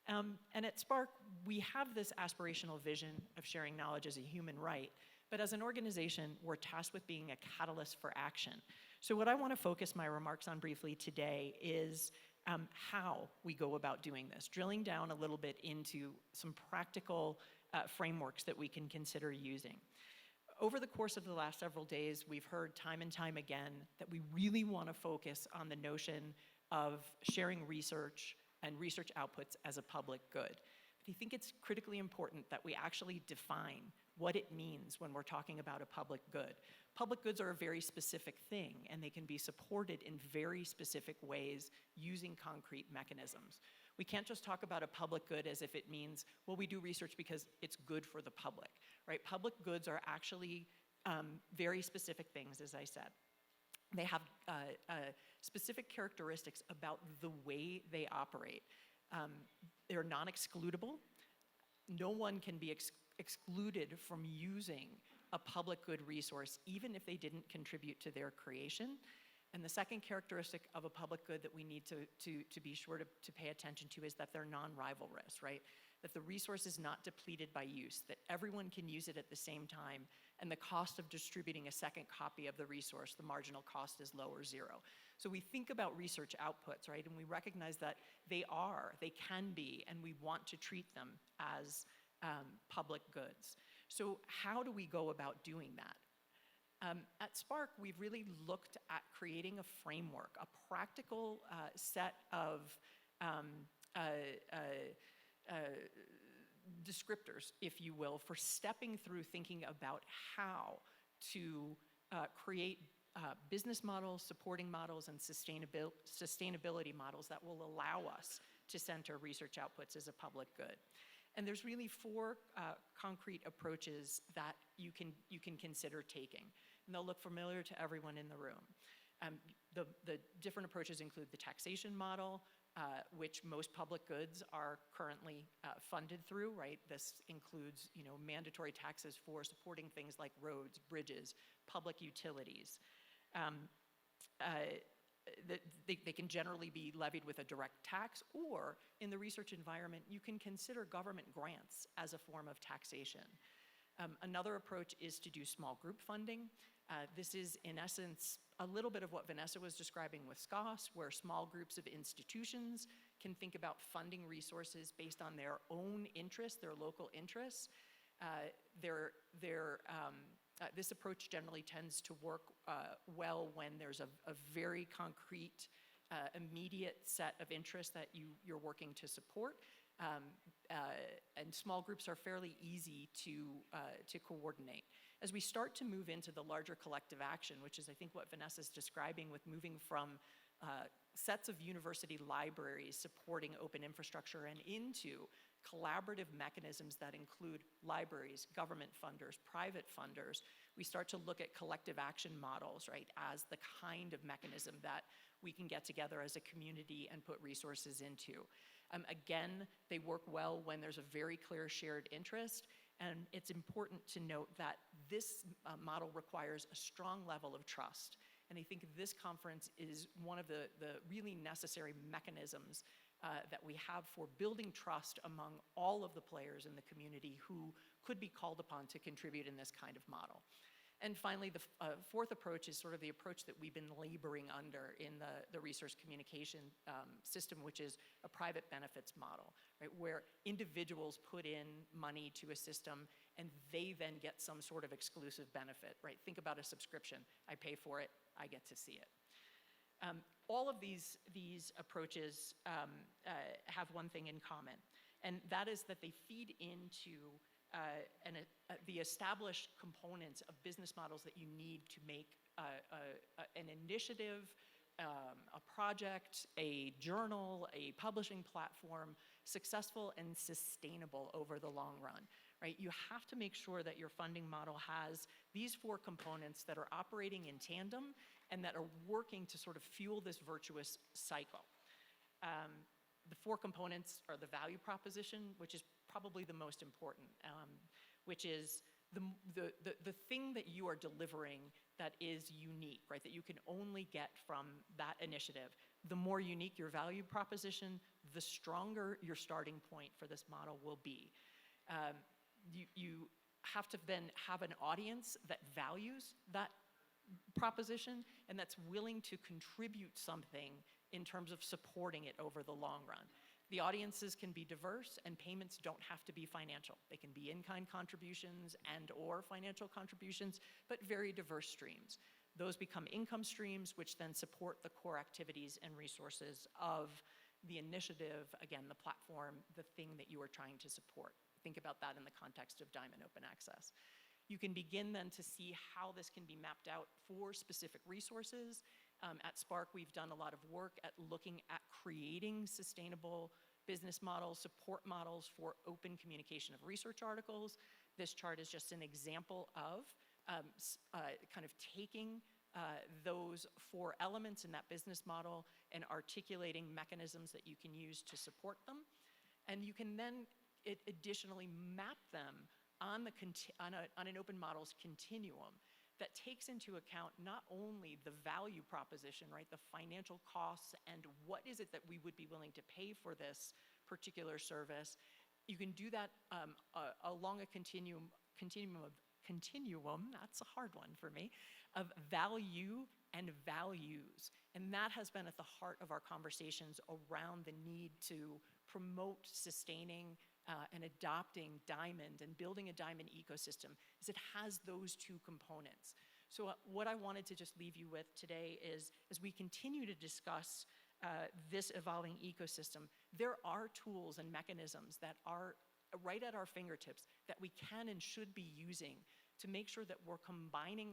And at SPARC, we have this aspirational vision of sharing knowledge as a human right. But as an organization, we're tasked with being a catalyst for action. So what I want to focus my remarks on briefly today is how we go about doing this, drilling down a little bit into some practical frameworks that we can consider using. Over the course of the last several days, we've heard time and time again that we really want to focus on the notion of sharing research and research outputs as a public good. But I think it's critically important that we actually define what it means when we're talking about a public good. Public goods are a very specific thing, and they can be supported in very specific ways using concrete mechanisms. We can't just talk about a public good as if it means, well, we do research because it's good for the public, right? Public goods are actually very specific things, as I said. They have specific characteristics about the way they operate. They're non-excludable. No one can be excluded from using a public good resource, even if they didn't contribute to their creation. And the second characteristic of a public good that we need to be sure to pay attention to is that they're non-rivalrous, right? That the resource is not depleted by use, that everyone can use it at the same time, and the cost of distributing a second copy of the resource, the marginal cost is low or zero. So we think about research outputs, right? And we recognize that they can be, and we want to treat them as public goods. So how do we go about doing that? At SPARC, we've really looked at creating a framework, a practical set of descriptors, if you will, for stepping through thinking about how to create business models, supporting models, and sustainability models that will allow us to center research outputs as a public good. And there's really four concrete approaches that you can consider taking. And they'll look familiar to everyone in the room. The different approaches include the taxation model, which most public goods are currently funded through, right? This includes, mandatory taxes for supporting things like roads, bridges, public utilities. They can generally be levied with a direct tax, or in the research environment, you can consider government grants as a form of taxation. Another approach is to do small group funding. This is, in essence, a little bit of what Vanessa was describing with SCOSS, where small groups of institutions can think about funding resources based on their own interests, their local interests. This approach generally tends to work well when there's a very concrete, immediate set of interests that you're working to support. And small groups are fairly easy to coordinate. As we start to move into the larger collective action, which is I think what Vanessa's describing with moving from sets of university libraries supporting open infrastructure and into collaborative mechanisms that include libraries, government funders, private funders, we start to look at collective action models, right, as the kind of mechanism that we can get together as a community and put resources into. Again, they work well when there's a very clear shared interest, and it's important to note that this model requires a strong level of trust. And I think this conference is one of the really necessary mechanisms that we have for building trust among all of the players in the community who could be called upon to contribute in this kind of model. And finally, the fourth approach is sort of the approach that we've been laboring under in the resource communication system, which is a private benefits model, right, where individuals put in money to a system and they then get some sort of exclusive benefit, right? Think about a subscription. I pay for it, I get to see it. All of these approaches have one thing in common, and that is that they feed into the established components of business models that you need to make an initiative, a project, a journal, a publishing platform successful and sustainable over the long run, right? You have to make sure that your funding model has these four components that are operating in tandem and that are working to sort of fuel this virtuous cycle. The four components are the value proposition, which is probably the most important, which is the thing that you are delivering that is unique, right, that you can only get from that initiative. The more unique your value proposition, the stronger your starting point for this model will be. You have to then have an audience that values that proposition and that's willing to contribute something in terms of supporting it over the long run. The audiences can be diverse and payments don't have to be financial. They can be in-kind contributions and or financial contributions, but very diverse streams. Those become income streams which then support the core activities and resources of the initiative, again, the platform, the thing that you are trying to support. Think about that in the context of Diamond Open Access. You can begin then to see how this can be mapped out for specific resources. At SPARC, we've done a lot of work at looking at creating sustainable business models, support models for open communication of research articles. This chart is just an example of kind of taking those 4 elements in that business model and articulating mechanisms that you can use to support them. And you can then additionally map them on an open models continuum that takes into account not only the value proposition, right, the financial costs and what is it that we would be willing to pay for this particular service. You can do that along a continuum, that's a hard one for me, of value and values. And that has been at the heart of our conversations around the need to promote sustaining and adopting Diamond and building a Diamond ecosystem, is it has those 2 components. So what I wanted to just leave you with today is, as we continue to discuss this evolving ecosystem, there are tools and mechanisms that are right at our fingertips that we can and should be using to make sure that we're combining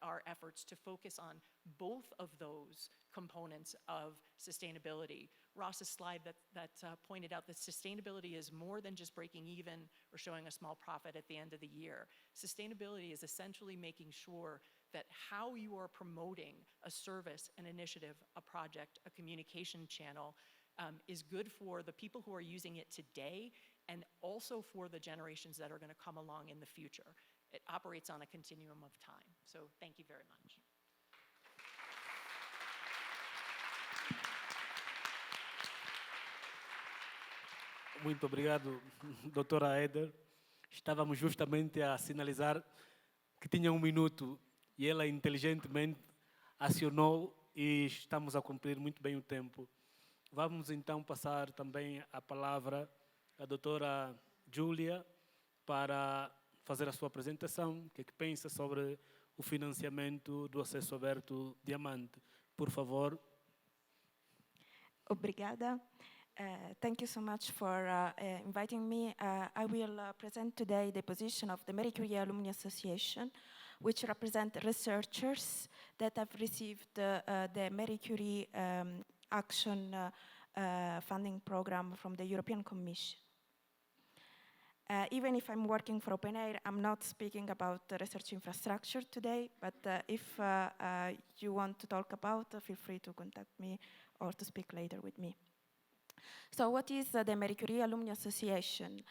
our efforts to focus on both of those components of sustainability. Ross's slide that pointed out that sustainability is more than just breaking even or showing a small profit at the end of the year. Sustainability is essentially making sure that how you are promoting a service, an initiative, a project, a communication channel is good for the people who are using it today and also for the generations that are going to come along in the future. It operates on a continuum of time. So thank you very much. Muito obrigado, doutora Eder. Estávamos justamente a sinalizar que tinha 1 minuto e ela inteligentemente acionou e estamos a cumprir muito bem o tempo. Vamos então passar também a palavra à doutora Giulia para fazer a sua apresentação, o que é que pensa sobre o financiamento do acesso aberto Diamante. Por favor. Obrigada. Thank you so much for inviting me. I will present today the position of the Curie Alumni Association, which represent researchers that have received the Curie Action funding program from the European Commission. Even if I'm working for OpenAIRE, I'm not speaking about the research infrastructure today, but if you want to talk about, feel free to contact me or to speak later with me. So what is the Curie Alumni Association?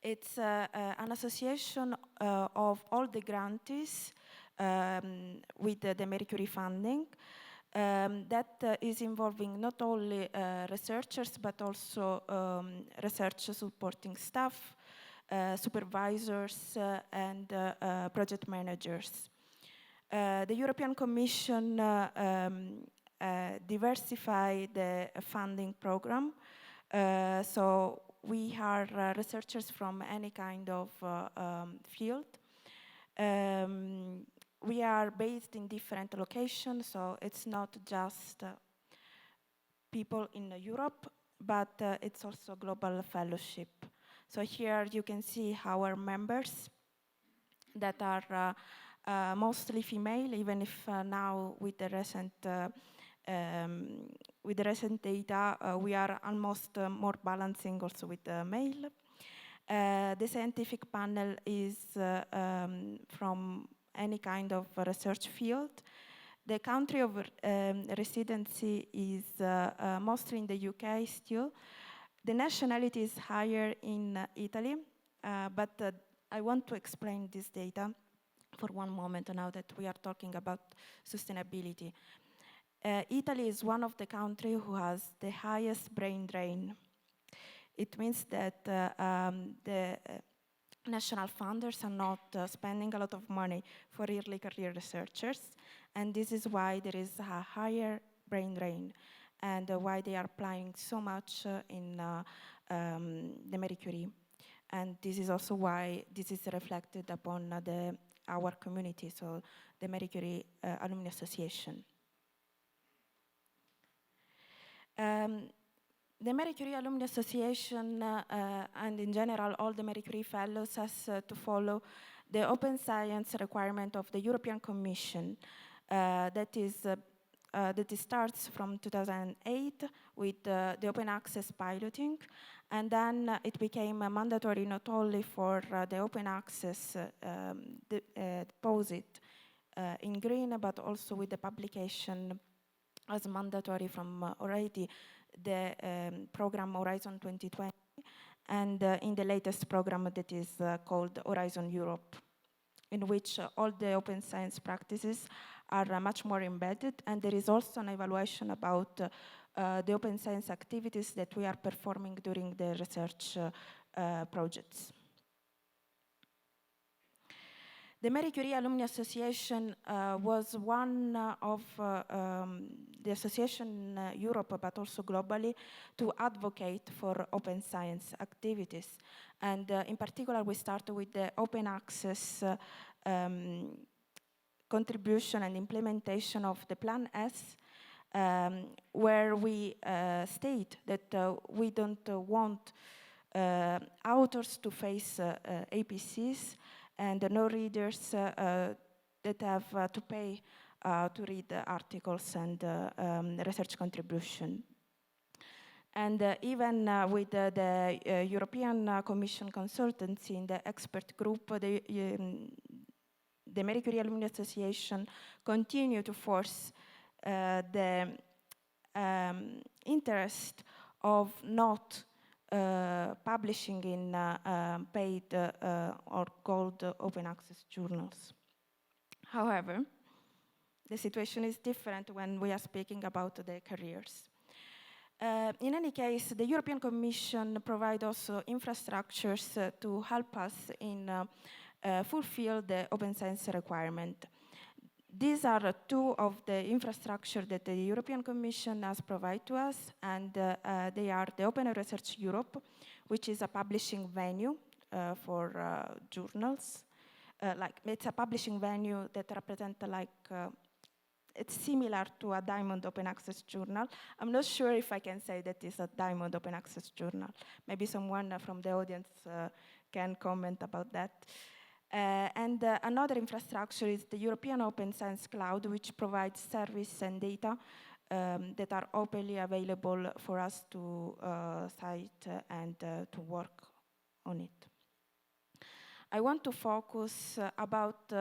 It's an association of all the grantees with the Curie funding that is involving not only researchers, but also research supporting staff, supervisors, and project managers. The European Commission diversified the funding program. So we are researchers from any kind of field. We are based in different locations, so it's not just people in Europe, but it's also global fellowship. So here you can see our members that are mostly female, even if now with the recent data, we are almost more balancing also with the male. The scientific panel is from any kind of research field. The country of residency is mostly in the UK still. The nationality is higher in Italy, but I want to explain this data for one moment now that we are talking about sustainability. Italy is one of the countries who has the highest brain drain. It means that national funders are not spending a lot of money for early career researchers, and this is why there is a higher brain drain, and why they are applying so much in the Marie Curie. And this is also why this is reflected upon our community, so the Marie Curie Alumni Association. The Marie Curie Alumni Association and in general all the Marie Curie Fellows has to follow the open science requirement of the European Commission that starts from 2008 with the open access piloting, and then it became mandatory not only for the open access deposit in green, but also with the publication as mandatory from already the program Horizon 2020, and in the latest program that is called Horizon Europe, in which all the open science practices are much more embedded, and there is also an evaluation about the open science activities that we are performing during the research projects. The Marie Curie Alumni Association was one of the association in Europe, but also globally, to advocate for open science activities. And in particular, we started with the open access contribution and implementation of the Plan S, where we state that we don't want authors to face APCs, and no readers that have to pay to read the articles and research contribution. And even with the European Commission consultancy in the expert group, the Marie Curie Alumni Association continue to force the interest of not publishing in paid or gold open access journals. However, the situation is different when we are speaking about the careers. In any case, the European Commission provides also infrastructures to help us in fulfill the open science requirement. These are two of the infrastructure that the European Commission has provided to us, and they are the OpenAIRE Research Europe, which is a publishing venue for journals. It's a publishing venue that represents it's similar to a Diamond Open Access Journal. I'm not sure if I can say that it's a Diamond Open Access Journal. Maybe someone from the audience can comment about that. And another infrastructure is the European Open Science Cloud, which provides service and data that are openly available for us to cite and to work on it. I want to focus about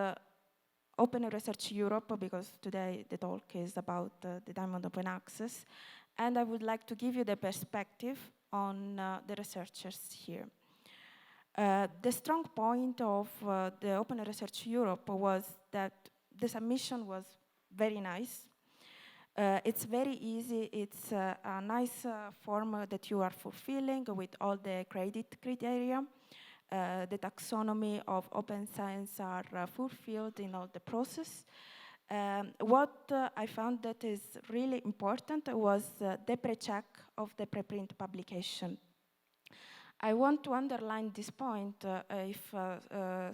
Open Research Europe, because today the talk is about the Diamond Open Access, and I would like to give you the perspective on the researchers here. The strong point of the Open Research Europe was that the submission was very nice. It's very easy. It's a nice form that you are fulfilling with all the credit criteria. The taxonomy of open science are fulfilled in all the process. What I found that is really important was the pre-check of the preprint publication. I want to underline this point if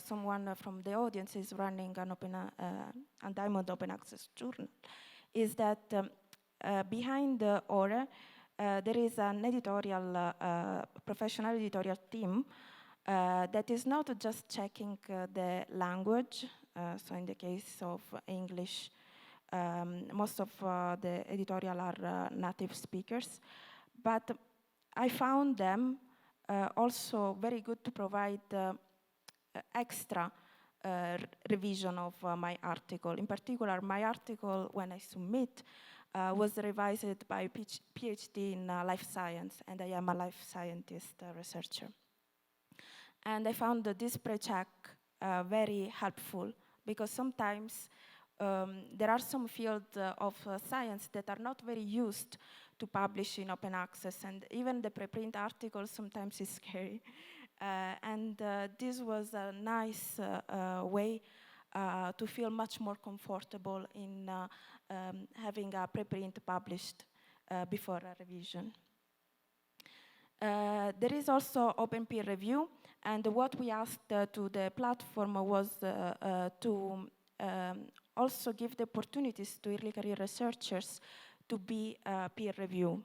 someone from the audience is running an a Diamond Open Access journal, is that behind the ORE, there is an editorial, professional editorial team that is not just checking the language. So in the case of English, most of the editorial are native speakers, but I found them also very good to provide extra revision of my article. In particular, my article, when I submit, was revised by a PhD in life science, and I am a life scientist researcher. And I found this pre-check very helpful, because sometimes there are some fields of science that are not very used to publish in open access, and even the preprint article sometimes is scary. And this was a nice way to feel much more comfortable in having a preprint published before a revision. There is also open peer review, and what we asked to the platform was to also give the opportunities to early career researchers to be a peer reviewer.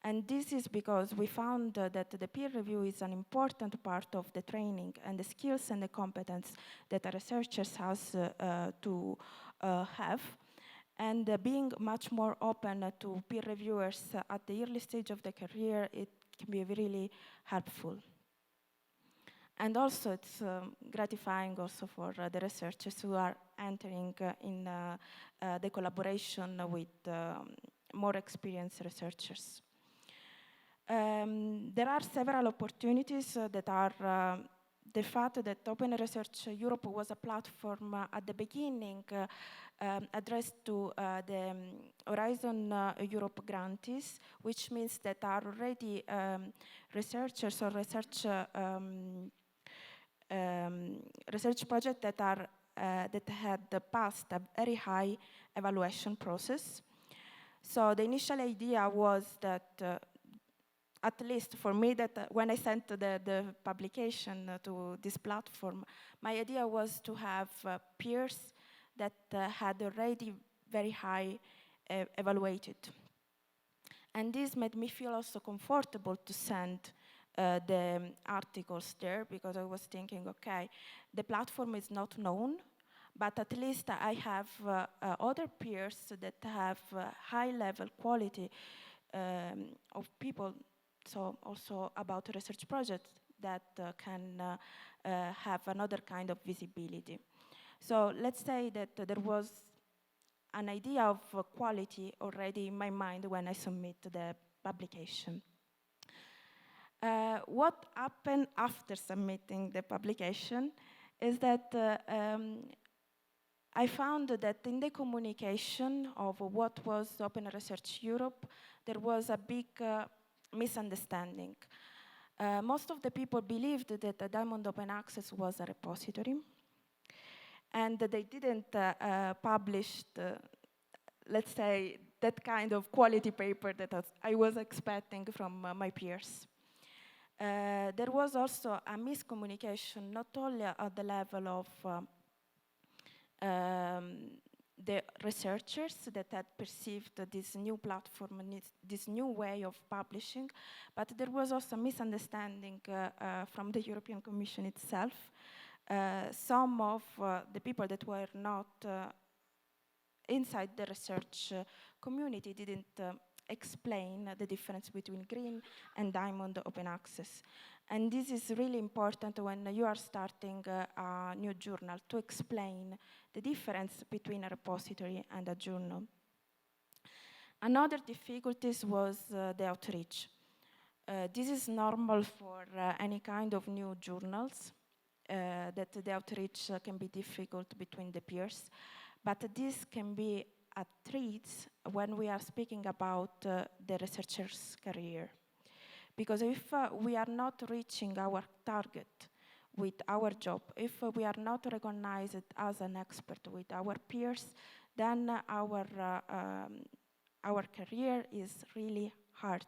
And this is because we found that the peer review is an important part of the training and the skills and the competence that a researcher has to have. And being much more open to peer reviewers at the early stage of the career, it can be really helpful. And also it's gratifying also for the researchers who are entering in the collaboration with more experienced researchers. There are several opportunities that are the fact that Open Research Europe was a platform at the beginning addressed to the Horizon Europe grantees, which means that are already researchers or research projects that are that had passed a very high evaluation process. So the initial idea was that at least for me, that when I sent the publication to this platform, my idea was to have peers that had already very high evaluated. And this made me feel also comfortable to send the articles there, because I was thinking, okay, the platform is not known, but at least I have other peers that have high level quality of people. So also about research projects that can have another kind of visibility. So let's say that there was an idea of quality already in my mind when I submit the publication. What happened after submitting the publication is that I found that in the communication of what was Open Research Europe, there was a big misunderstanding. Most of the people believed that the Diamond Open Access was a repository, and they didn't publish, let's say, that kind of quality paper that I was expecting from my peers. There was also a miscommunication, not only at the level of the researchers that had perceived this new platform, this new way of publishing, but there was also a misunderstanding from the European Commission itself. Some of the people that were not inside the research community didn't explain the difference between green and diamond open access. And this is really important when you are starting a new journal, to explain the difference between a repository and a journal. Another difficulty was the outreach. This is normal for any kind of new journals, that the outreach can be difficult between the peers, but this can be a threat when we are speaking about the researcher's career. Because if we are not reaching our target with our job, if we are not recognized as an expert with our peers, then our career is really hard.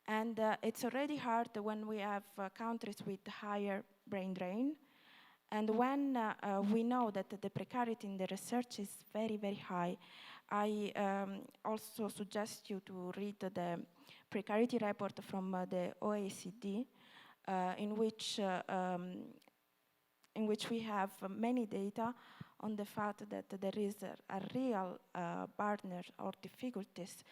And it's already hard when we have countries with higher brain drain. And when we know that the precarity in the research is very, very high, I also suggest you to read the precarity report from the OECD, in which we have many data on the fact that there is a real burden or difficulties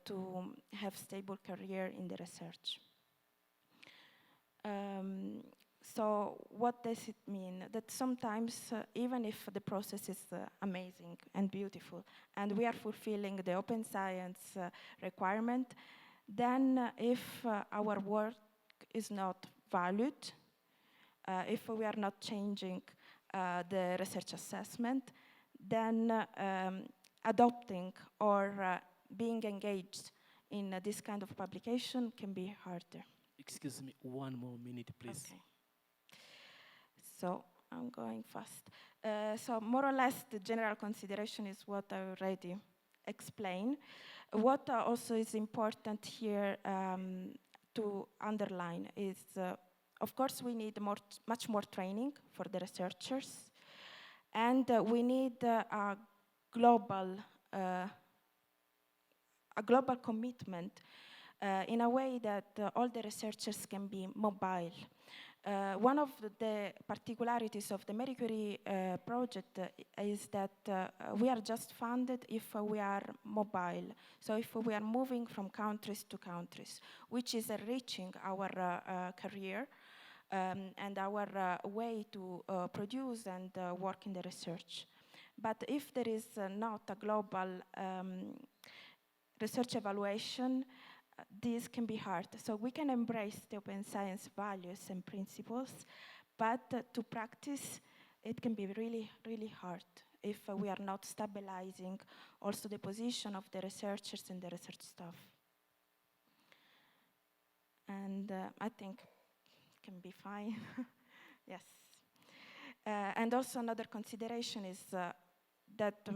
to have stable career in the research. So what does it mean? That sometimes, even if the process is amazing and beautiful, and we are fulfilling the open science requirement, then if our work is not valued, if we are not changing the research assessment, then adopting or being engaged in this kind of publication can be harder. excuse me, 1 more minute, please. Okay. So I'm going fast. So more or less the general consideration is what I already explained. What also is important here to underline is, of course, we need much more training for the researchers, and we need a global commitment in a way that all the researchers can be mobile. One of the particularities of the Marie Curie project is that we are just funded if we are mobile. So if we are moving from countries to countries, which is enriching our career and our way to produce and work in the research. But if there is not a global research evaluation, this can be hard. So we can embrace the open science values and principles, but to practice, it can be really, really hard if we are not stabilizing also the position of the researchers and the research staff. And I think it can be fine. Yes. And also another consideration is that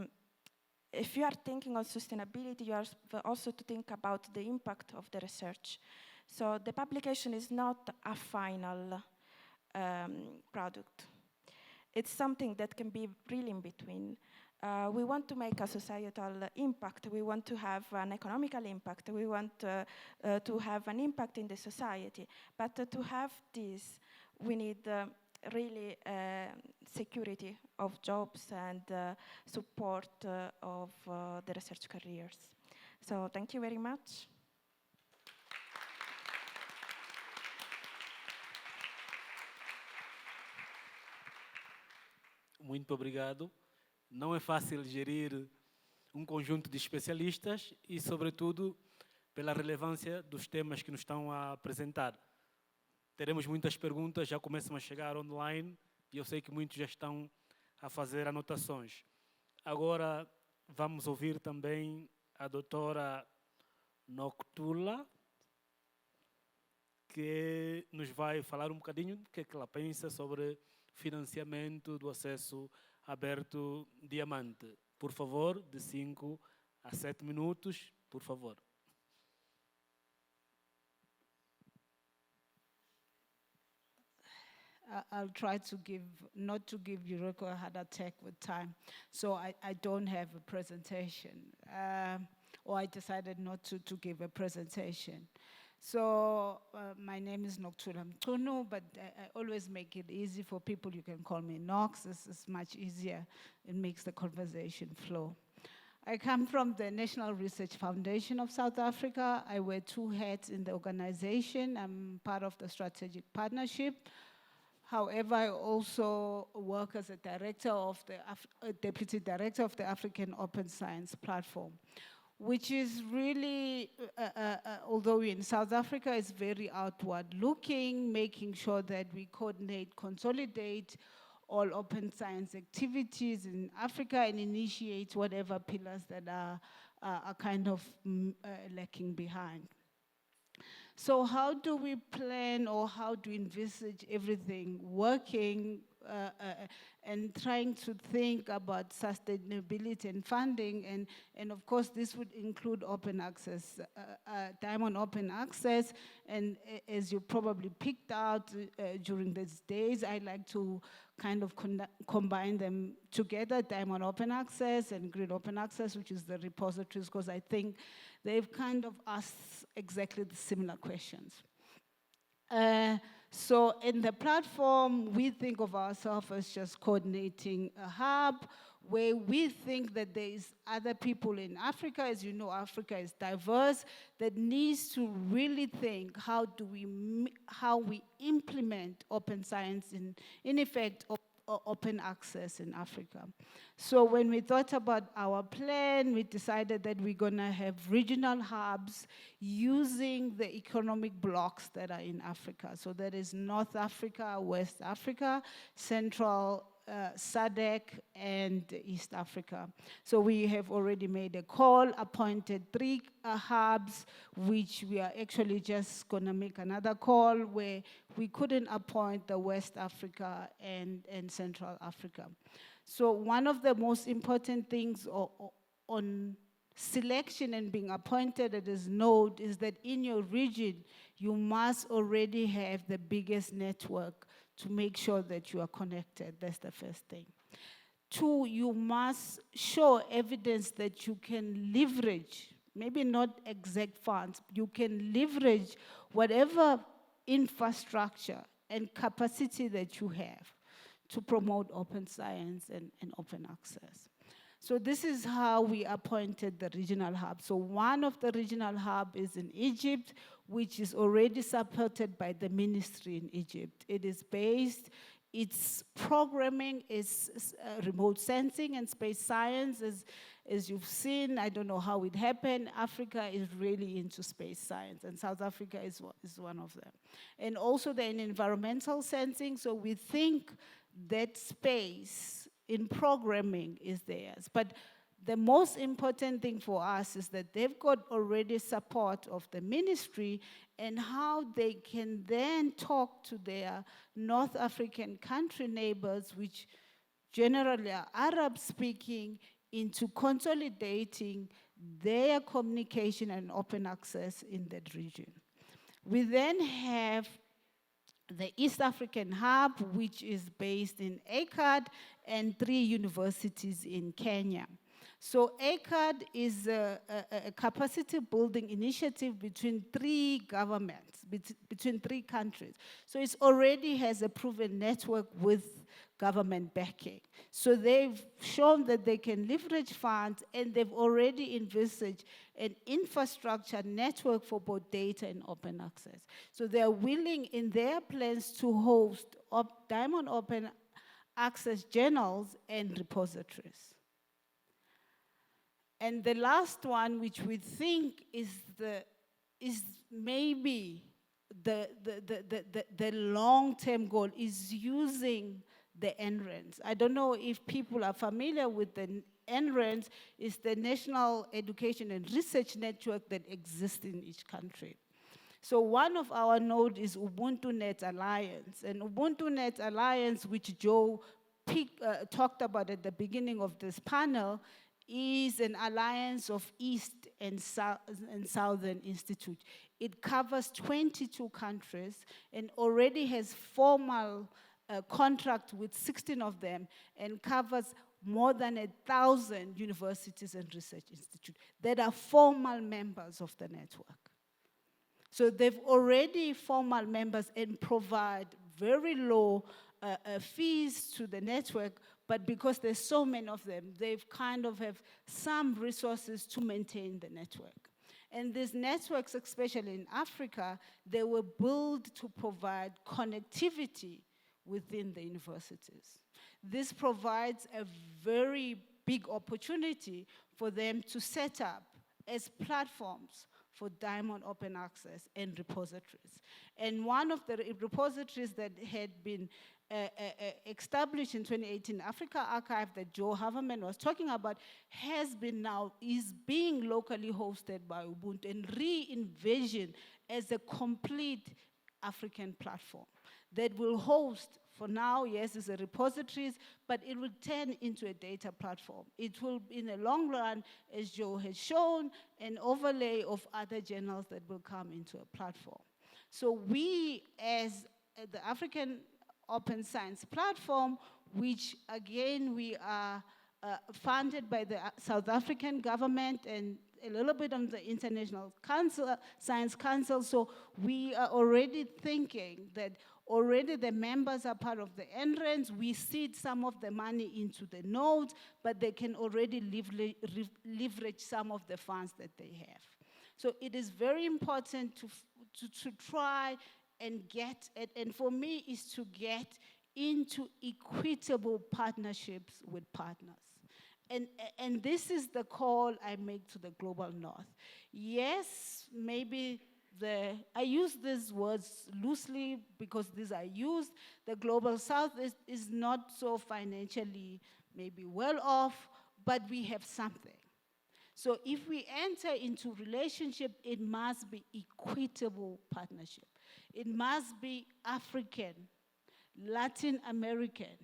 if you are thinking on sustainability, you have also to think about the impact of the research. So the publication is not a final product. It's something that can be really in between. We want to make a societal impact. We want to have an economical impact. We want to have an impact in the society. But to have this, we need really security of jobs and support of the research careers. So thank you very much. Muito obrigado. Não é fácil gerir conjunto de especialistas e, sobretudo, pela relevância dos temas que nos estão a apresentar. Teremos muitas perguntas, já começam a chegar online e eu sei que muitos já estão a fazer anotações. Agora vamos ouvir também a doutora Nokuthula, que nos vai falar um bocadinho do que é que ela pensa sobre financiamento do acesso aberto diamante. Por favor, de 5 a 7 minutos, por favor. I'll try to not to give Jeroen a heart attack with time. So I don't have a presentation, or I decided not to give a presentation. So my name is Nokuthula Mchunu, but I always make it easy for people. You can call me Nox. This is much easier. It makes the conversation flow. I come from the National Research Foundation of South Africa. I wear 2 hats in the organization. I'm part of the strategic partnership. However, I also work as a director of deputy director of the African Open Science Platform, which is really, although in South Africa, it's very outward looking, making sure that we coordinate, consolidate all open science activities in Africa and initiate whatever pillars that are kind of lacking behind. So how do we plan, or how do we envisage everything working and trying to think about sustainability and funding? And of course, this would include open access, Diamond Open Access. And as you probably picked out during these days, I like to kind of combine them together, Diamond Open Access and Green Open Access, which is the repositories, because I think they've kind of asked exactly the similar questions. So in the platform, we think of ourselves as just coordinating a hub where we think that there is other people in Africa. As you know, Africa is diverse, that needs to really think how we implement open science in effect, open access in Africa. So when we thought about our plan, we decided that we're going to have regional hubs using the economic blocks that are in Africa. So that is North Africa, West Africa, Central SADC and East Africa. So we have already made a call, appointed 3 hubs, which we are actually just going to make another call where we couldn't appoint the West Africa and Central Africa. So one of the most important things on selection and being appointed at this node is that in your region, you must already have the biggest network to make sure that you are connected. That's the first thing. 2, you must show evidence that you can leverage, maybe not exact funds, you can leverage whatever infrastructure and capacity that you have to promote open science and open access. So this is how we appointed the regional hub. So one of the regional hub is in Egypt, which is already supported by the ministry in Egypt. It is based, its programming is remote sensing and space science. As you've seen, I don't know how it happened, Africa is really into space science, and South Africa is one of them. And also they're in environmental sensing, so we think that space in programming is theirs. But the most important thing for us is that they've got already support of the ministry and how they can then talk to their North African country neighbors, which generally are Arab-speaking, into consolidating their communication and open access in that region. We then have the East African Hub, which is based in ACAD, and 3 universities in Kenya. So ACAD is a capacity building initiative between 3 governments, between 3 countries. So it already has a proven network with government backing. So they've shown that they can leverage funds, and they've already envisaged an infrastructure network for both data and open access. So they're willing in their plans to host Diamond Open Access journals and repositories. And the last one, which we think is maybe the long-term goal, is using the NRENs. I don't know if people are familiar with the NRENs. It's the National Education and Research Network that exists in each country. So one of our nodes is Ubuntu Net Alliance. And Ubuntu Net Alliance, which Joe talked about at the beginning of this panel, is an alliance of East and Southern Institute. It covers 22 countries and already has formal contract with 16 of them and covers more than 1,000 universities and research institutes that are formal members of the network. So they've already formal members and provide very low fees to the network, but because there's so many of them, they've kind of have some resources to maintain the network. And these networks, especially in Africa, they were built to provide connectivity within the universities. This provides a very big opportunity for them to set up as platforms for Diamond Open Access and repositories. And one of the repositories that had been established in 2018, AfricArXiv, that Joe Havemann was talking about, is being locally hosted by Ubuntu and re-envisioned as a complete African platform that will host, for now, yes, it's a repositories, but it will turn into a data platform. It will, in the long run, as Joe has shown, an overlay of other journals that will come into a platform. So we, as the African Open Science Platform, which again, we are funded by the South African government and a little bit on the International Science Council, so we are already thinking that already the members are part of the NRENs. We seed some of the money into the nodes, but they can already leverage some of the funds that they have. So it is very important to try and get, and for me, is to get into equitable partnerships with partners. And this is the call I make to the global north. Yes, maybe I use these words loosely because these are used. The Global South is not so financially maybe well off, but we have something. So if we enter into relationship, it must be equitable partnership. It must be African, Latin American,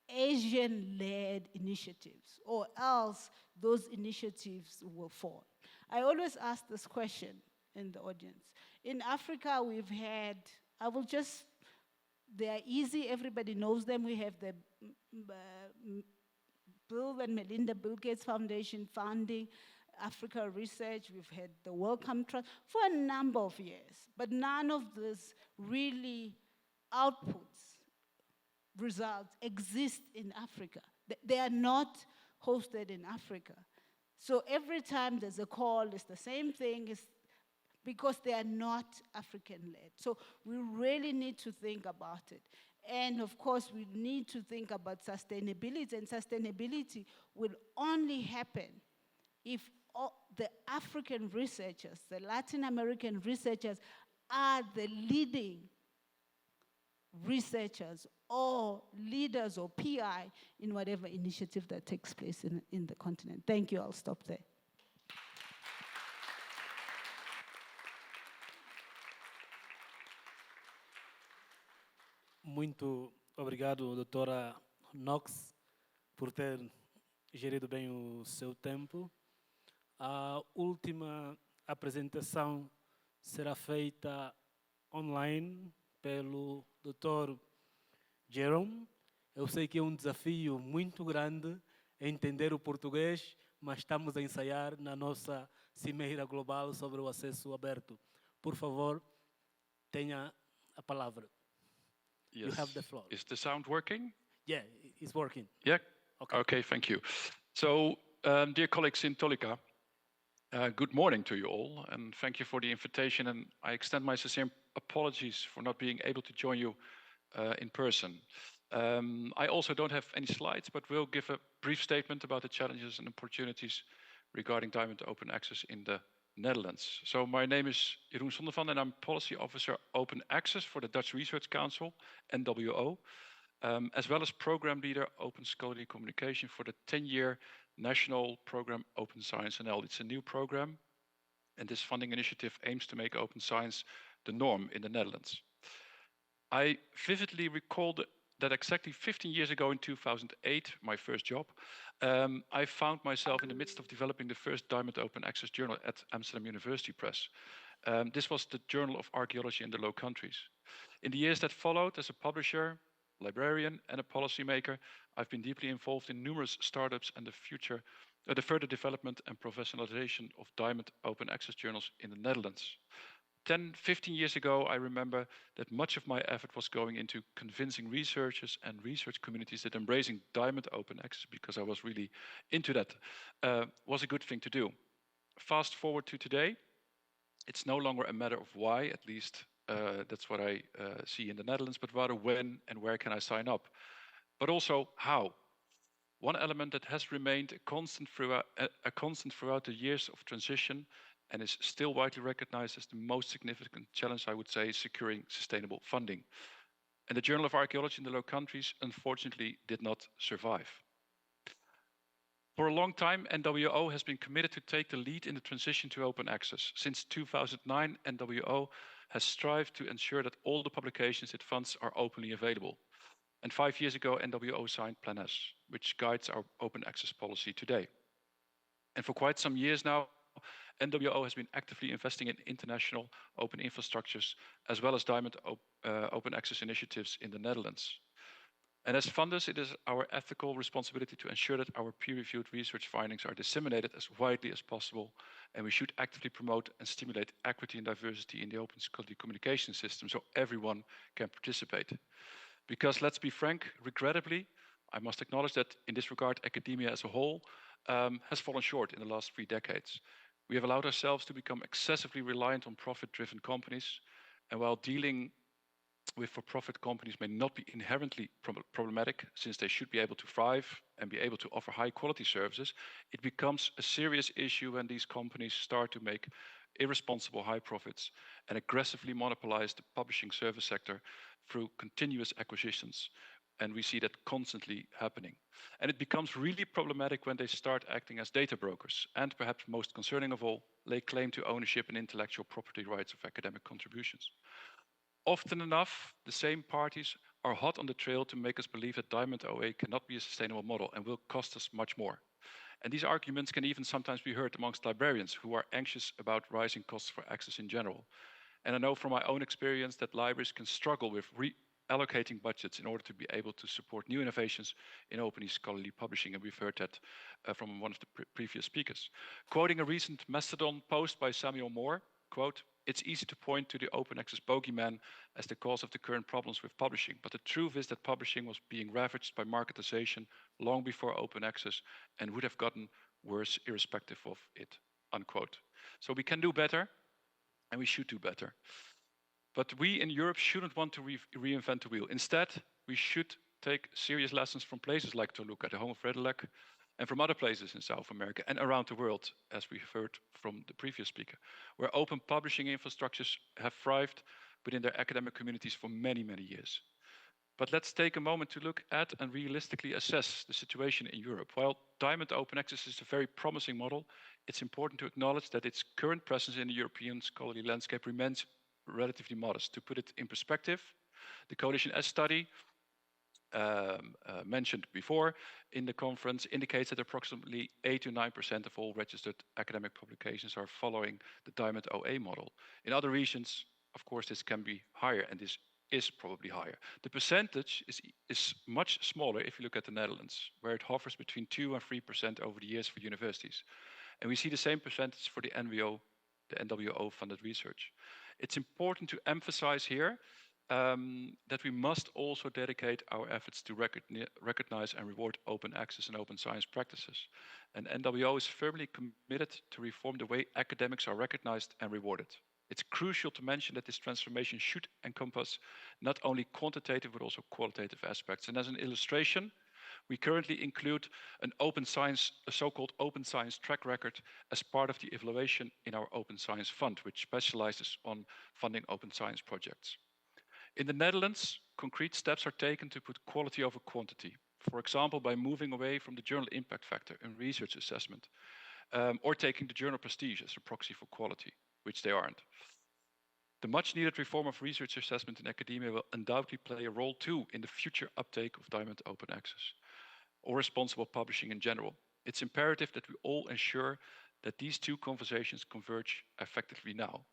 Asian-led initiatives, or else those initiatives will fall. I always ask this question in the audience. In Africa, we've had, they are easy, everybody knows them. We have the Bill and Melinda Bill Gates Foundation funding Africa research. We've had the Wellcome Trust for a number of years, but none of this really outputs, results exist in Africa. They are not hosted in Africa. So every time there's a call, it's the same thing, it's because they are not African-led. So we really need to think about it. And of course, we need to think about sustainability, and sustainability will only happen if all the African researchers, the Latin American researchers are the leading researchers or leaders or PI in whatever initiative that takes place in the continent. Thank you, I'll stop there. Muito obrigado, doutora Knox, por ter gerido bem o seu tempo. A última apresentação será feita online pelo Dr. Jeroen. Eu sei que é um desafio muito grande entender o português, mas estamos a ensaiar na nossa cimeira global sobre o acesso aberto. Por favor, tenha a palavra. Yes. You have the floor. Is the sound working? Yeah, it's working. Yeah? Okay. Okay, thank you. So, dear colleagues in Tolika, good morning to you all, and thank you for the invitation, and I extend my sincere apologies for not being able to join you in person. I also don't have any slides, but will give a brief statement about the challenges and opportunities regarding Diamond Open Access in the Netherlands. So my name is Jeroen Sondervan, and I'm Policy Officer Open Access for the Dutch Research Council, NWO, as well as Program Leader Open Scholarly Communication for the 10-year National Program Open Science NL. It's a new program, and this funding initiative aims to make open science the norm in the Netherlands. I vividly recall that exactly 15 years ago in 2008, my first job, I found myself in the midst of developing the first Diamond Open Access journal at Amsterdam University Press. This was the Journal of Archaeology in the Low Countries. In the years that followed, as a publisher, librarian, and a policymaker, I've been deeply involved in numerous startups and the further development and professionalization of Diamond Open Access journals in the Netherlands. 10, 15 years ago, I remember that much of my effort was going into convincing researchers and research communities that embracing Diamond Open Access, because I was really into that, was a good thing to do. Fast forward to today, it's no longer a matter of why, at least that's what I see in the Netherlands, but rather when and where can I sign up. But also how. One element that has remained a constant throughout the years of transition and is still widely recognized as the most significant challenge, I would say, is securing sustainable funding. And the Journal of Archaeology in the Low Countries, unfortunately, did not survive. For a long time, NWO has been committed to take the lead in the transition to open access. Since 2009, NWO has strived to ensure that all the publications it funds are openly available. And 5 years ago, NWO signed Plan S, which guides our open access policy today. And for quite some years now, NWO has been actively investing in international open infrastructures, as well as Diamond Open Access initiatives in the Netherlands. And as funders, it is our ethical responsibility to ensure that our peer-reviewed research findings are disseminated as widely as possible, and we should actively promote and stimulate equity and diversity in the open scholarly communication system so everyone can participate. Because let's be frank, regrettably, I must acknowledge that in this regard, academia as a whole has fallen short in the last 3 decades. We have allowed ourselves to become excessively reliant on profit-driven companies, and while dealing with for-profit companies may not be inherently problematic, since they should be able to thrive and be able to offer high-quality services, it becomes a serious issue when these companies start to make irresponsible high profits, and aggressively monopolize the publishing service sector through continuous acquisitions. And we see that constantly happening. And it becomes really problematic when they start acting as data brokers, and perhaps most concerning of all, lay claim to ownership and intellectual property rights of academic contributions. Often enough, the same parties are hot on the trail to make us believe that Diamond OA cannot be a sustainable model and will cost us much more. And these arguments can even sometimes be heard amongst librarians who are anxious about rising costs for access in general. And I know from my own experience that libraries can struggle with allocating budgets in order to be able to support new innovations in open scholarly publishing, and we've heard that from one of the previous speakers. Quoting a recent Mastodon post by Samuel Moore, quote, "It's easy to point to the open access bogeyman as the cause of the current problems with publishing, but the truth is that publishing was being ravaged by marketization long before open access and would have gotten worse irrespective of it," unquote. So we can do better, and we should do better. But we in Europe shouldn't want to reinvent the wheel. Instead, we should take serious lessons from places like Toluca, the home of Redelec, and from other places in South America and around the world, as we heard from the previous speaker, where open publishing infrastructures have thrived within their academic communities for many, many years. But let's take a moment to look at and realistically assess the situation in Europe. While Diamond Open Access is a very promising model, it's important to acknowledge that its current presence in the European scholarly landscape remains relatively modest. To put it in perspective, the Coalition S study mentioned before in the conference indicates that approximately 8 to 9% of all registered academic publications are following the Diamond OA model. In other regions, of course, this can be higher, and this is probably higher. The percentage is much smaller if you look at the Netherlands, where it hovers between 2 and 3% over the years for universities. And we see the same percentage for the NWO-funded research. It's important to emphasize here that we must also dedicate our efforts to recognize and reward open access and open science practices. And NWO is firmly committed to reform the way academics are recognized and rewarded. It's crucial to mention that this transformation should encompass not only quantitative but also qualitative aspects. And as an illustration, we currently include a so-called open science track record as part of the evaluation in our Open Science Fund, which specializes on funding open science projects. In the Netherlands, concrete steps are taken to put quality over quantity. For example, by moving away from the journal impact factor in research assessment, or taking the journal prestige as a proxy for quality, which they aren't. The much needed reform of research assessment in academia will undoubtedly play a role too in the future uptake of Diamond Open Access or responsible publishing in general. It's imperative that we all ensure that these two conversations converge effectively now.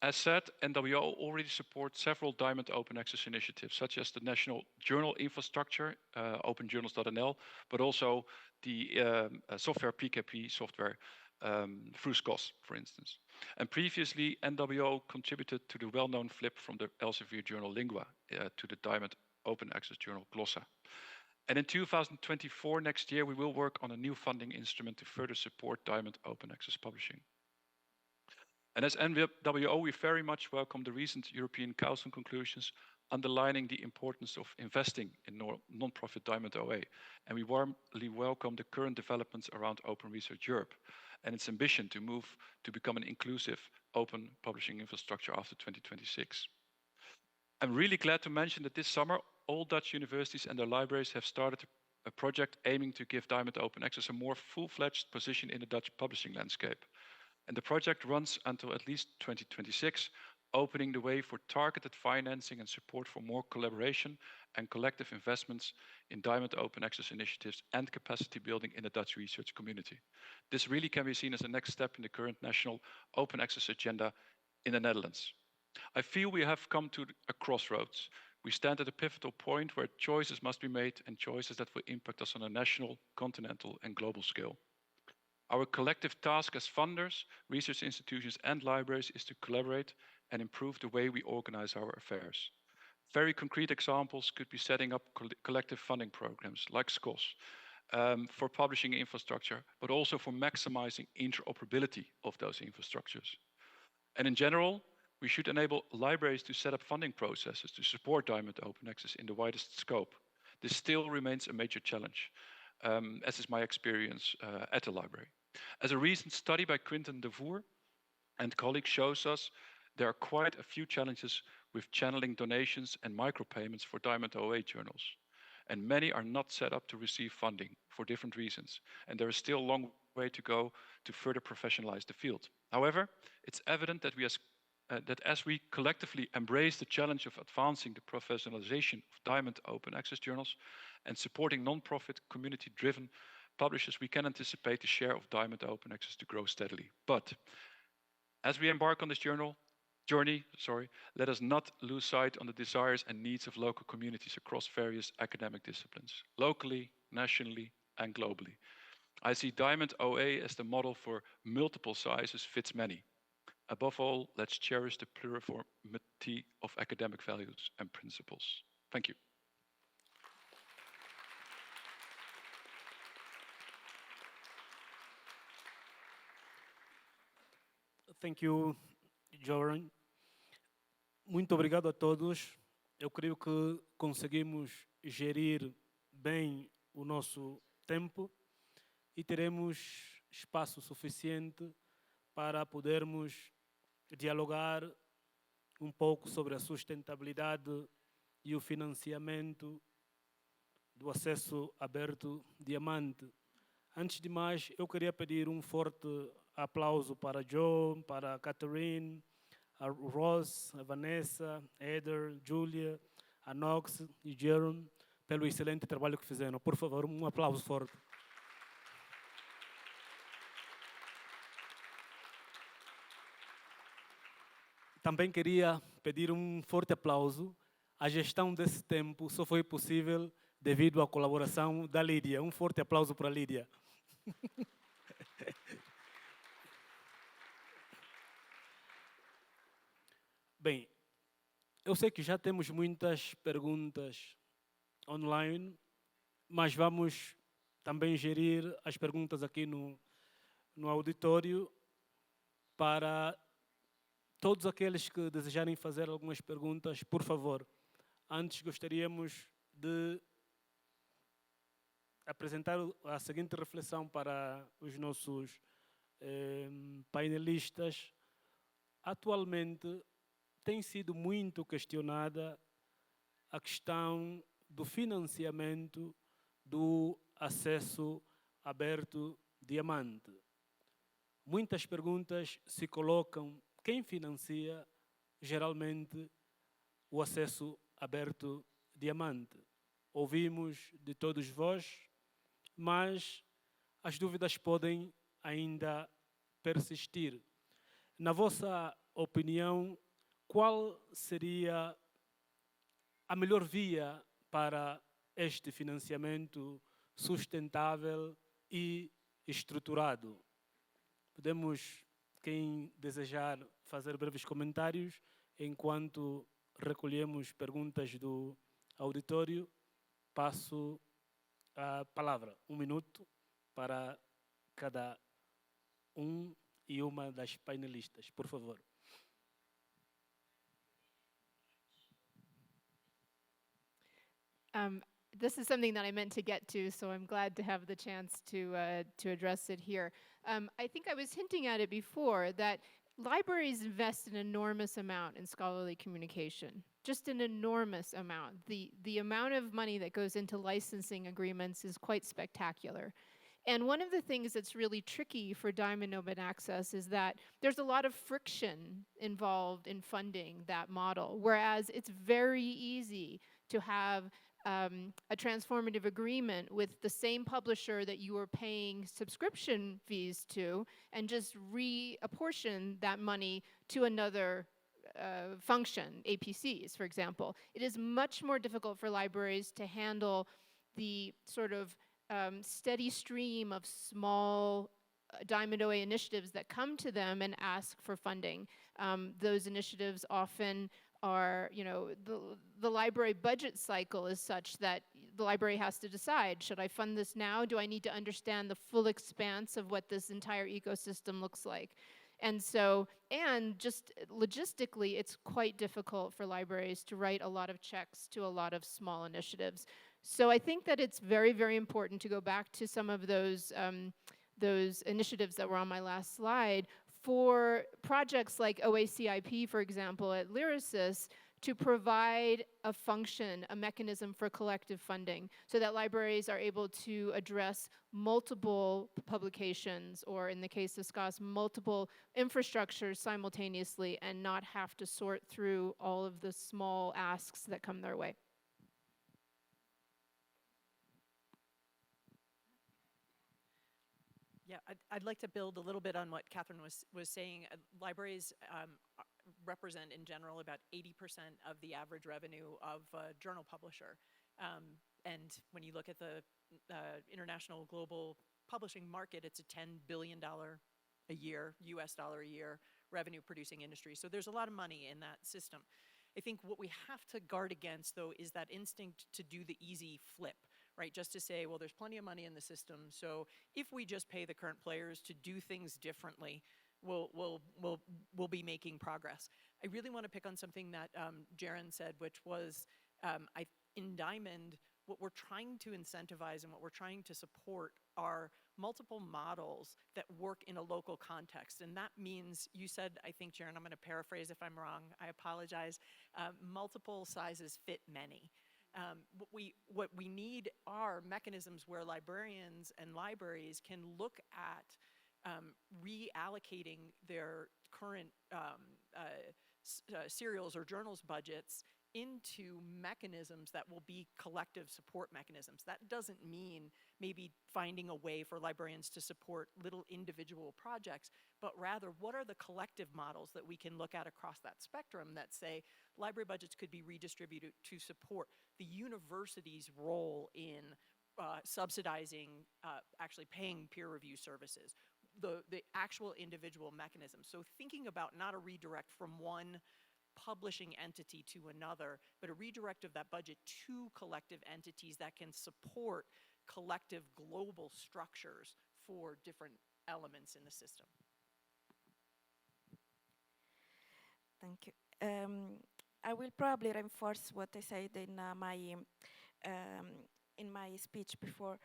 As said, NWO already supports several Diamond Open Access initiatives, such as the National Journal Infrastructure, openjournals.nl, but also the software PKP software through SCOSS, for instance. And previously, NWO contributed to the well-known flip from the Elsevier journal Lingua to the Diamond Open Access journal Glossa. And in 2024, next year, we will work on a new funding instrument to further support Diamond Open Access publishing. And as NWO, we very much welcome the recent European Council conclusions underlining the importance of investing in non-profit Diamond OA. And we warmly welcome the current developments around Open Research Europe and its ambition to move to become an inclusive open publishing infrastructure after 2026. I'm really glad to mention that this summer, all Dutch universities and their libraries have started a project aiming to give Diamond Open Access a more full-fledged position in the Dutch publishing landscape. And the project runs until at least 2026, opening the way for targeted financing and support for more collaboration and collective investments in Diamond Open Access initiatives and capacity building in the Dutch research community. This really can be seen as a next step in the current national open access agenda in the Netherlands. I feel we have come to a crossroads. We stand at a pivotal point where choices must be made, and choices that will impact us on a national, continental, and global scale. Our collective task as funders, research institutions, and libraries is to collaborate and improve the way we organize our affairs. Very concrete examples could be setting up collective funding programs like SCOSS for publishing infrastructure, but also for maximizing interoperability of those infrastructures. And in general, we should enable libraries to set up funding processes to support Diamond Open Access in the widest scope. This still remains a major challenge, as is my experience at the library. As a recent study by Quinten de Voer and colleagues shows us there are quite a few challenges with channeling donations and micropayments for Diamond OA journals. And many are not set up to receive funding for different reasons. And there is still a long way to go to further professionalize the field. However, it's evident that as we collectively embrace the challenge of advancing the professionalization of Diamond open access journals and supporting non-profit community-driven publishers, we can anticipate the share of Diamond open access to grow steadily. But as we embark on this journey, let us not lose sight on the desires and needs of local communities across various academic disciplines, locally, nationally, and globally. I see Diamond OA as the model for multiple sizes fits many. Above all, let's cherish the pluriformity of academic values and principles. Thank you. Thank you, Jeroen. Muito obrigado a todos. Eu creio que conseguimos gerir bem o nosso tempo e teremos espaço suficiente para podermos dialogar um pouco sobre a sustentabilidade e o financiamento do acesso aberto diamante. Antes de mais, eu queria pedir um forte aplauso para Joe, para a Catherine, a Rose, a Vanessa, a Heather, Giulia, a Nox e Jeroen, pelo excelente trabalho que fizeram. Por favor, um aplauso forte. Também queria pedir um forte aplauso. A gestão desse tempo só foi possível devido à colaboração da Lídia. Um forte aplauso para a Lídia. Bem, eu sei que já temos muitas perguntas online, mas vamos também gerir as perguntas aqui no auditório para todos aqueles que desejarem fazer algumas perguntas, por favor. Antes gostaríamos de apresentar a seguinte reflexão para os nossos painelistas. Atualmente, tem sido muito questionada a questão do financiamento do acesso aberto diamante. Muitas perguntas se colocam: quem financia geralmente o acesso aberto diamante? Ouvimos de todos vós, mas as dúvidas podem ainda persistir. Na vossa opinião, qual seria a melhor via para este financiamento sustentável e estruturado? Podemos, quem desejar, fazer breves comentários enquanto recolhemos perguntas do auditório. Passo a palavra, 1 minuto para cada e uma das painelistas, por favor. This is something that I meant to get to, so I'm glad to have the chance to address it here. I think I was hinting at it before, that libraries invest an enormous amount in scholarly communication, just an enormous amount. The amount of money that goes into licensing agreements is quite spectacular. And one of the things that's really tricky for Diamond Open Access is that there's a lot of friction involved in funding that model, whereas it's very easy to have a transformative agreement with the same publisher that you are paying subscription fees to and just reapportion that money to another function, APCs, for example. It is much more difficult for libraries to handle the sort of steady stream of small Diamond OA initiatives that come to them and ask for funding. Those initiatives often are, the library budget cycle is such that the library has to decide, should I fund this now? Do I need to understand the full expanse of what this entire ecosystem looks like? And so, and just logistically, it's quite difficult for libraries to write a lot of checks to a lot of small initiatives. So I think that it's very, very important to go back to some of those initiatives that were on my last slide for projects like OACIP, for example, at Lyrasis, to provide a function, a mechanism for collective funding, so that libraries are able to address multiple publications, or in the case of SCOSS, multiple infrastructures simultaneously, and not have to sort through all of the small asks that come their way. Yeah, I'd like to build a little bit on what Catherine was saying. Libraries represent in general about 80% of the average revenue of a journal publisher. And when you look at the international global publishing market, it's a $10 billion a year, US dollar a year, revenue producing industry. So there's a lot of money in that system. I think what we have to guard against, though, is that instinct to do the easy flip, right? Just to say, well, there's plenty of money in the system, so if we just pay the current players to do things differently, we'll be making progress. I really want to pick on something that Jeroen said, which was in Diamond, what we're trying to incentivize and what we're trying to support are multiple models that work in a local context. And that means, you said, I think, Jeroen, I'm going to paraphrase if I'm wrong, I apologize, multiple sizes fit many. What we need are mechanisms where librarians and libraries can look at reallocating their current serials or journals budgets into mechanisms that will be collective support mechanisms. That doesn't mean maybe finding a way for librarians to support little individual projects, but rather what are the collective models that we can look at across that spectrum that say library budgets could be redistributed to support the university's role in subsidizing, actually paying peer review services, the actual individual mechanisms. So thinking about not a redirect from one publishing entity to another, but a redirect of that budget to collective entities that can support collective global structures for different elements in the system. Thank you. I will probably reinforce what I said in my speech before.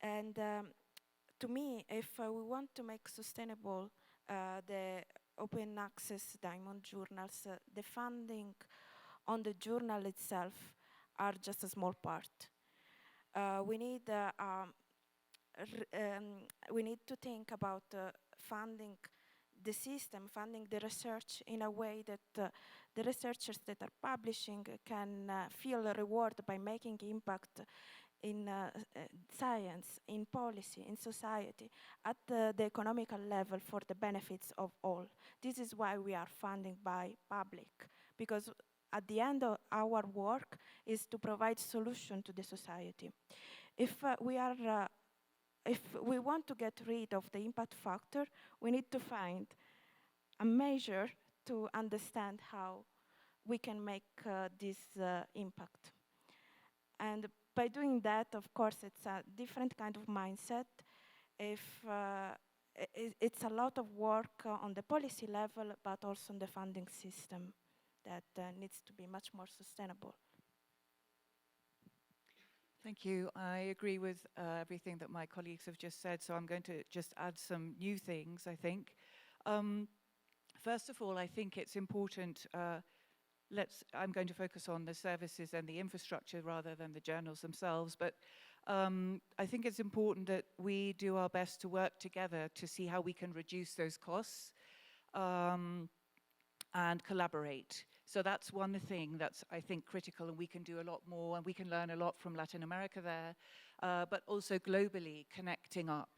And to me, if we want to make sustainable the open access Diamond journals, the funding on the journal itself are just a small part. We need to think about funding the system, funding the research in a way that the researchers that are publishing can feel a reward by making impact in science, in policy, in society, at the economical level for the benefits of all. This is why we are funding by public, because at the end of our work is to provide solution to the society. If we want to get rid of the impact factor, we need to find a measure to understand how we can make this impact. And by doing that, of course, it's a different kind of mindset. It's a lot of work on the policy level, but also on the funding system that needs to be much more sustainable. Thank you. I agree with everything that my colleagues have just said, so I'm going to just add some new things, I think. First of all, I think it's important, I'm going to focus on the services and the infrastructure rather than the journals themselves, but I think it's important that we do our best to work together to see how we can reduce those costs and collaborate. So that's one thing that's, I think, critical, and we can do a lot more, and we can learn a lot from Latin America there, but also globally connecting up.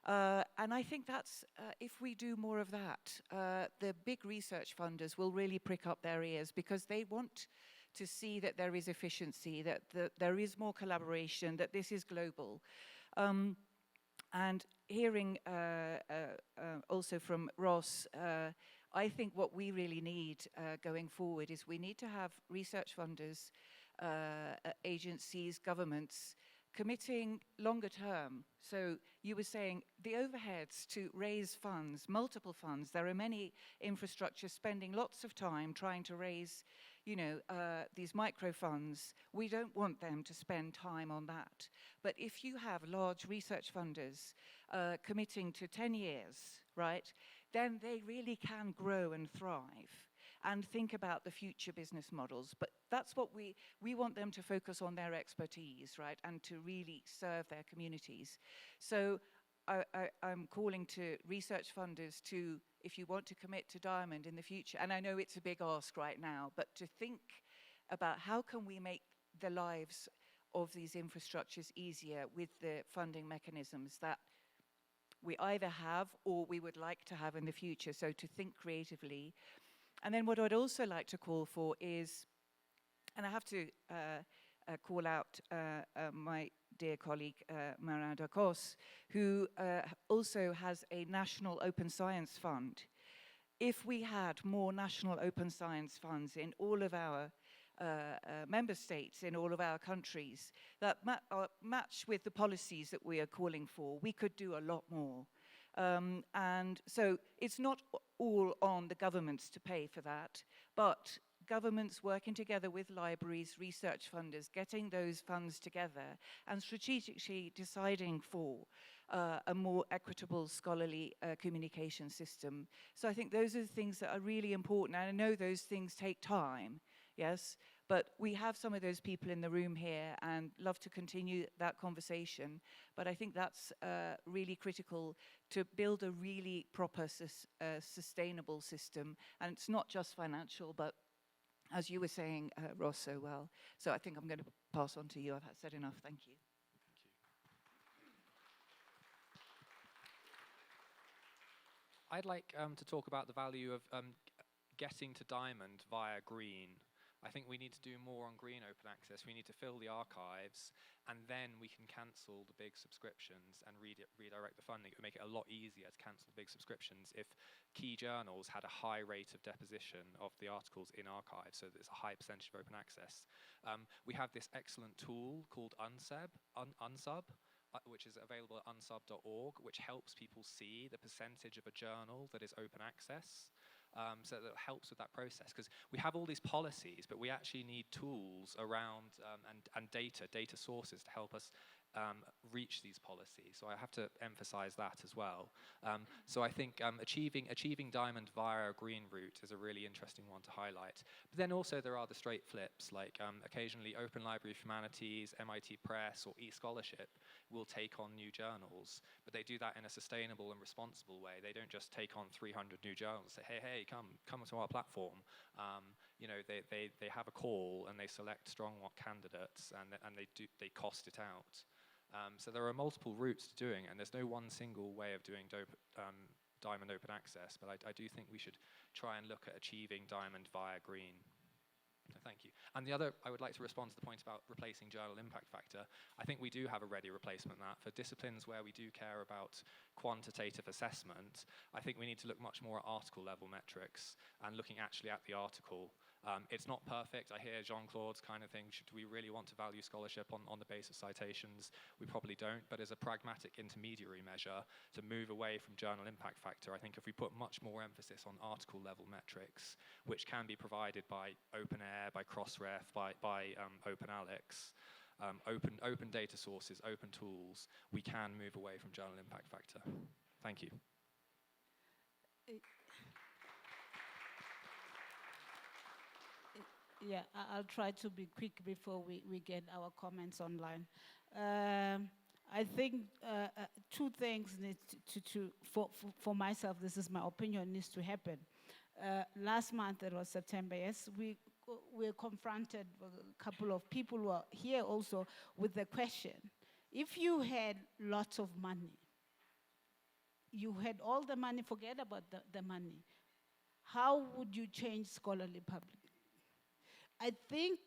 And I think that's, if we do more of that, the big research funders will really prick up their ears, because they want to see that there is efficiency, that there is more collaboration, that this is global. And hearing also from Ross, I think what we really need going forward is we need to have research funders, agencies, governments, committing longer term. So you were saying the overheads to raise funds, multiple funds, there are many infrastructures spending lots of time trying to raise, you know, these micro funds. We don't want them to spend time on that. But if you have large research funders committing to 10 years, right, then they really can grow and thrive and think about the future business models. But that's what we want them to focus on their expertise, right? And to really serve their communities. So I'm calling to research funders to, if you want to commit to Diamond in the future, and I know it's a big ask right now, but to think about how can we make the lives of these infrastructures easier with the funding mechanisms that we either have or we would like to have in the future. So to think creatively. And then what I'd also like to call for is, and I have to call out my dear colleague, Marin Dacos, who also has a national open science fund. If we had more national open science funds in all of our member states, in all of our countries, that match with the policies that we are calling for, we could do a lot more. And so it's not all on the governments to pay for that, but governments working together with libraries, research funders, getting those funds together and strategically deciding for a more equitable scholarly communication system. So I think those are the things that are really important. And I know those things take time, yes, but we have some of those people in the room here and love to continue that conversation. But I think that's really critical to build a really proper sustainable system. And it's not just financial, but as you were saying, Ross, so well. So I think I'm going to pass on to you. I've said enough. Thank you. I'd like to talk about the value of getting to Diamond via green. I think we need to do more on green open access. We need to fill the archives, and then we can cancel the big subscriptions and redirect the funding. It would make it a lot easier to cancel big subscriptions if key journals had a high rate of deposition of the articles in archives, so there's a high percentage of open access. We have this excellent tool called Unsub, which is available at unsub.org, which helps people see the percentage of a journal that is open access. So that helps with that process, because we have all these policies, but we actually need tools around and data sources to help us reach these policies. So I have to emphasize that as well. So I think achieving Diamond via a green route is a really interesting one to highlight. But then also there are the straight flips, like occasionally Open Library of Humanities, MIT Press, or eScholarship will take on new journals, but they do that in a sustainable and responsible way. They don't just take on 300 new journals, say, hey, come to our platform. You know, they have a call and they select strong candidates, and they cost it out. So there are multiple routes to doing it, and there's no one single way of doing Diamond open access, but I do think we should try and look at achieving Diamond via green. So thank you. And the other, I would like to respond to the point about replacing journal impact factor. I think we do have a ready replacement for that. For disciplines where we do care about quantitative assessment, I think we need to look much more at article level metrics and looking actually at the article. It's not perfect. I hear Jean-Claude's kind of thing, should we really want to value scholarship on the basis of citations? We probably don't, but as a pragmatic intermediary measure to move away from journal impact factor, I think if we put much more emphasis on article level metrics, which can be provided by OpenAIRE, by Crossref, by OpenAIRE, open data sources, open tools, we can move away from journal impact factor. Thank you. Yeah, I'll try to be quick before we get our comments online. I think two things need for myself, this is my opinion, needs to happen. Last month, it was September, yes, we were confronted with a couple of people who are here also with the question, if you had lots of money, you had all the money, forget about the money, how would you change scholarly public? I think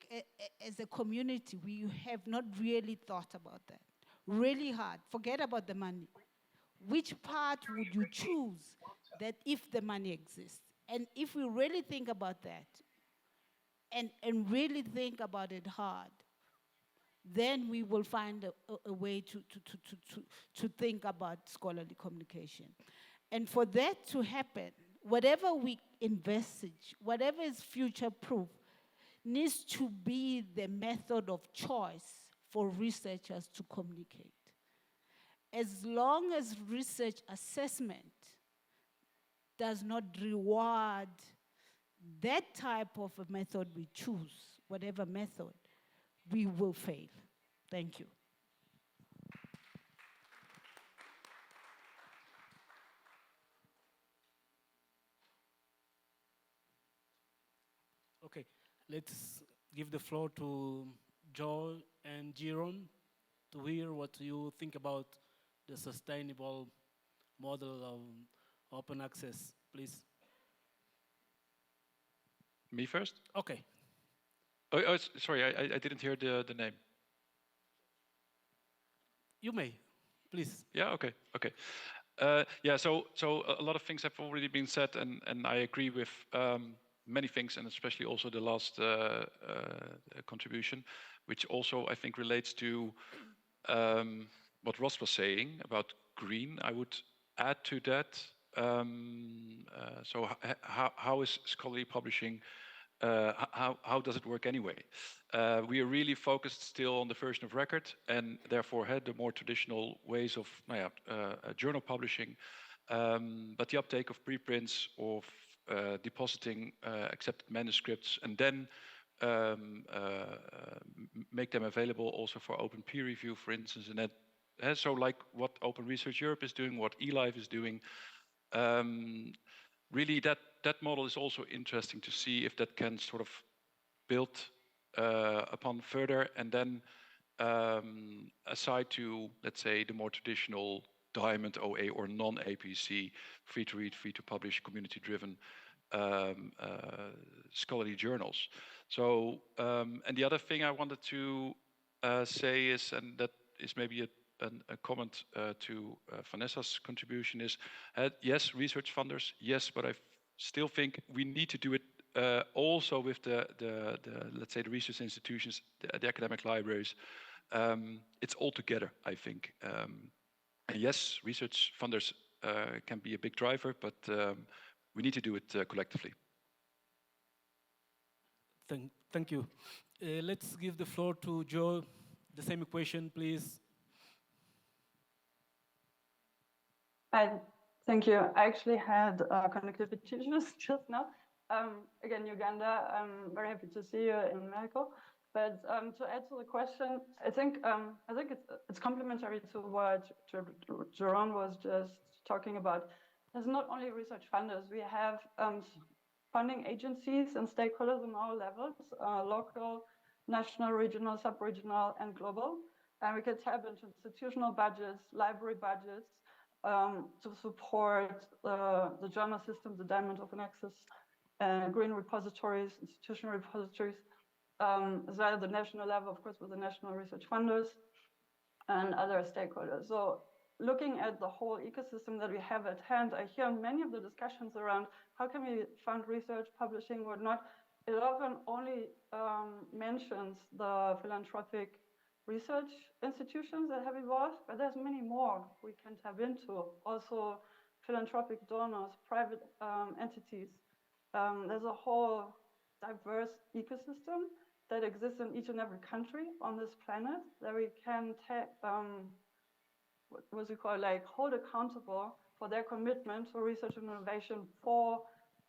as a community, we have not really thought about that. Really hard. Forget about the money. Which part would you choose that if the money exists? And if we really think about that and really think about it hard, then we will find a way to think about scholarly communication. And for that to happen, whatever we envisage, whatever is future-proof, needs to be the method of choice for researchers to communicate. As long as research assessment does not reward that type of a method we choose, whatever method, we will fail. Thank you. Okay, let's give the floor to Joe and Jeroen to hear what you think about the sustainable model of open access, please. Me first? Okay. Oh, sorry, I didn't hear the name. You may, please. Yeah, okay. Yeah, so a lot of things have already been said, and I agree with many things, and especially also the last contribution, which also I think relates to what Ross was saying about green. I would add to that. So how is scholarly publishing? How does it work anyway? We are really focused still on the version of record, and therefore had the more traditional ways of journal publishing. But the uptake of preprints, of depositing accepted manuscripts, and then make them available also for open peer review, for instance, and that. So like what Open Research Europe is doing, what eLife is doing, really that model is also interesting to see if that can sort of build upon further, and then aside to, let's say, the more traditional Diamond OA or non-APC, free to read, free to publish, community-driven scholarly journals. So, and the other thing I wanted to say is, and that is maybe a comment to Vanessa's contribution, is yes, research funders, yes, but I still think we need to do it also with the let's say the research institutions, the academic libraries. It's all together, I think. And yes, research funders can be a big driver, but we need to do it collectively. Thank you. Let's give the floor to Joe. The same question, please. Thank you. I actually had connectivity issues just now. Again, Uganda, I'm very happy to see you in Mexico. But to add to the question, I think it's complementary to what Jeroen was just talking about. There's not only research funders, we have funding agencies and stakeholders on all levels, local, national, regional, sub-regional, and global. And we can tap into institutional budgets, library budgets, to support the journal system, the Diamond Open Access, green repositories, institutional repositories, as well as the national level, of course, with the national research funders and other stakeholders. So looking at the whole ecosystem that we have at hand, I hear many of the discussions around how can we fund research, publishing, whatnot. It often only mentions the philanthropic research institutions that have evolved, but there's many more we can tap into. Also philanthropic donors, private entities. There's a whole diverse ecosystem that exists in each and every country on this planet that we can what we call like hold accountable for their commitment to research and innovation for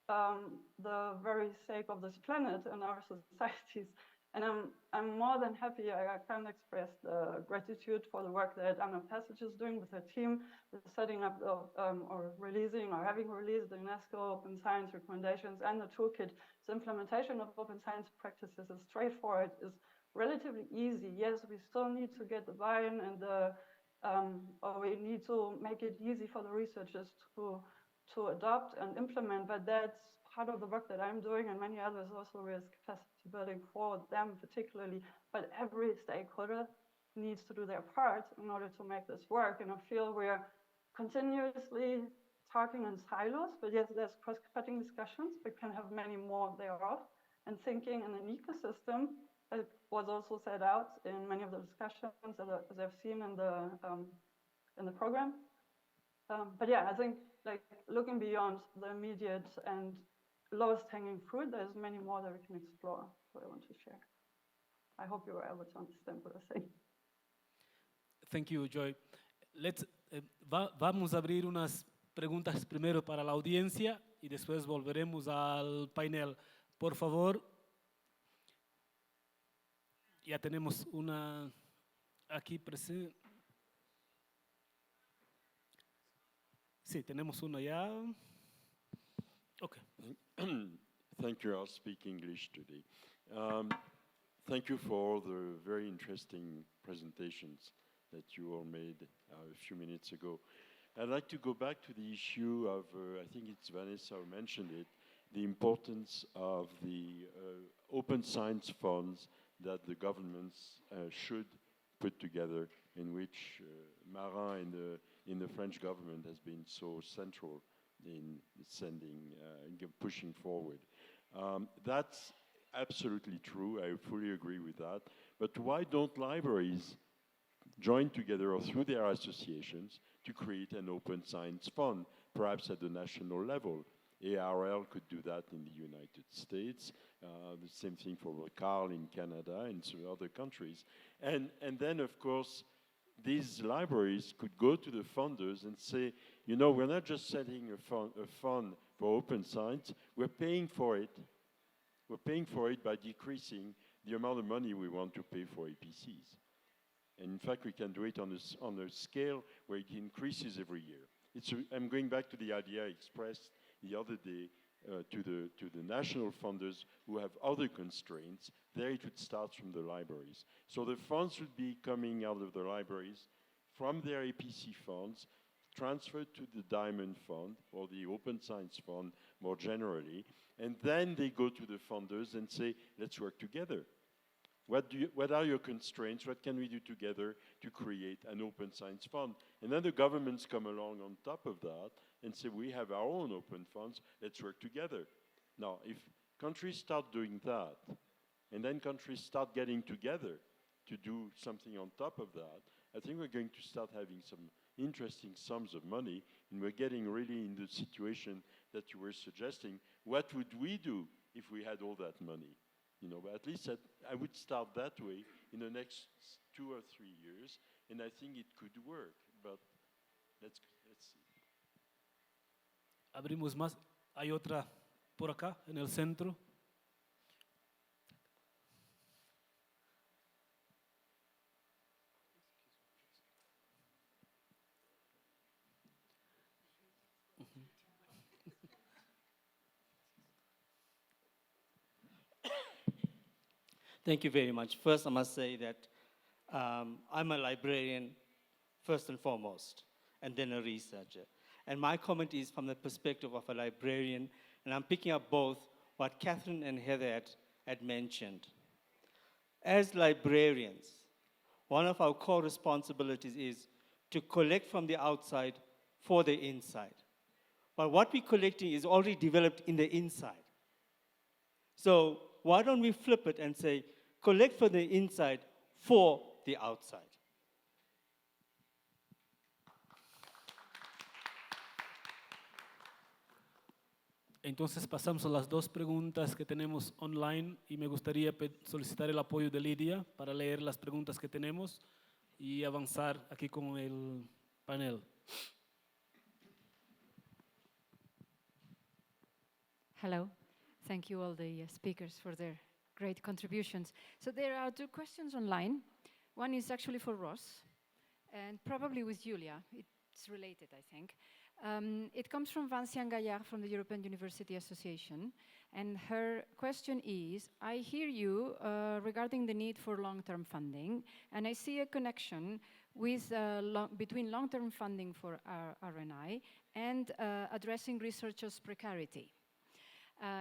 the very sake of this planet and our societies. And I'm more than happy. I can express the gratitude for the work that Anna Passage is doing with her team, with setting up or releasing or having released the UNESCO Open Science recommendations and the toolkit. The implementation of open science practices is straightforward, is relatively easy. Yes, we still need to get the buy-in and or we need to make it easy for the researchers to adopt and implement, but that's part of the work that I'm doing and many others also with capacity building for them particularly, but every stakeholder needs to do their part in order to make this work. And I feel we're continuously talking in silos, but yes, there's cross-cutting discussions, but can have many more thereof, and thinking in an ecosystem that was also set out in many of the discussions as I've seen in the program. But yeah, I think like looking beyond the immediate and lowest hanging fruit, there's many more that we can explore, what I want to share. I hope you were able to understand what I'm saying. Thank you, Joy. Let's, vamos abrir umas preguntas primero para la audiencia y después volveremos al panel. Por favor, ya tenemos una aquí presente. Sí, tenemos una ya. Okay. Thank you. I'll speak English today. Thank you for all the very interesting presentations that you all made a few minutes ago. I'd like to go back to the issue of, I think it's Vanessa who mentioned it, the importance of the open science funds that the governments should put together, in which Marin in the French government has been so central in sending, pushing forward. That's absolutely true. I fully agree with that. But why don't libraries join together or through their associations to create an open science fund, perhaps at the national level? ARL could do that in the United States, the same thing for CARL in Canada and some other countries. And then, of course, these libraries could go to the funders and say, you know, we're not just setting a fund for open science, we're paying for it. We're paying for it by decreasing the amount of money we want to pay for APCs. And in fact, we can do it on a scale where it increases every year. I'm going back to the idea expressed the other day to the national funders who have other constraints. There it would start from the libraries. So the funds would be coming out of the libraries from their APC funds, transferred to the Diamond Fund or the Open Science Fund more generally, and then they go to the funders and say, let's work together. What are your constraints? What can we do together to create an open science fund? And then the governments come along on top of that and say, we have our own open funds, let's work together. Now, if countries start doing that, and then countries start getting together to do something on top of that, I think we're going to start having some interesting sums of money, and we're getting really in the situation that you were suggesting. What would we do if we had all that money? You know, but at least I would start that way in the next 2 or 3 years, and I think it could work, but let's see. Abrimos más. Hay otra por acá, en el centro. Thank you very much. First, I must say that I'm a librarian first and foremost, and then a researcher. And my comment is from the perspective of a librarian, and I'm picking up both what Catherine and Heather had mentioned. As librarians, one of our core responsibilities is to collect from the outside for the inside. But what we're collecting is already developed in the inside. So why don't we flip it and say, collect from the inside for the outside? Entonces pasamos a las dos preguntas que tenemos online y me gustaría solicitar el apoyo de Lidia para leer las preguntas que tenemos y avanzar aquí con el panel. Hello. Thank you all the speakers for their great contributions. So there are 2 questions online. One is actually for Ross, and probably with Giulia. It's related, I think. It comes from Vanessa Gaillard from the European University Association, and her question is, I hear you regarding the need for long-term funding, and I see a connection with, between long-term funding for R&I and addressing researchers' precarity.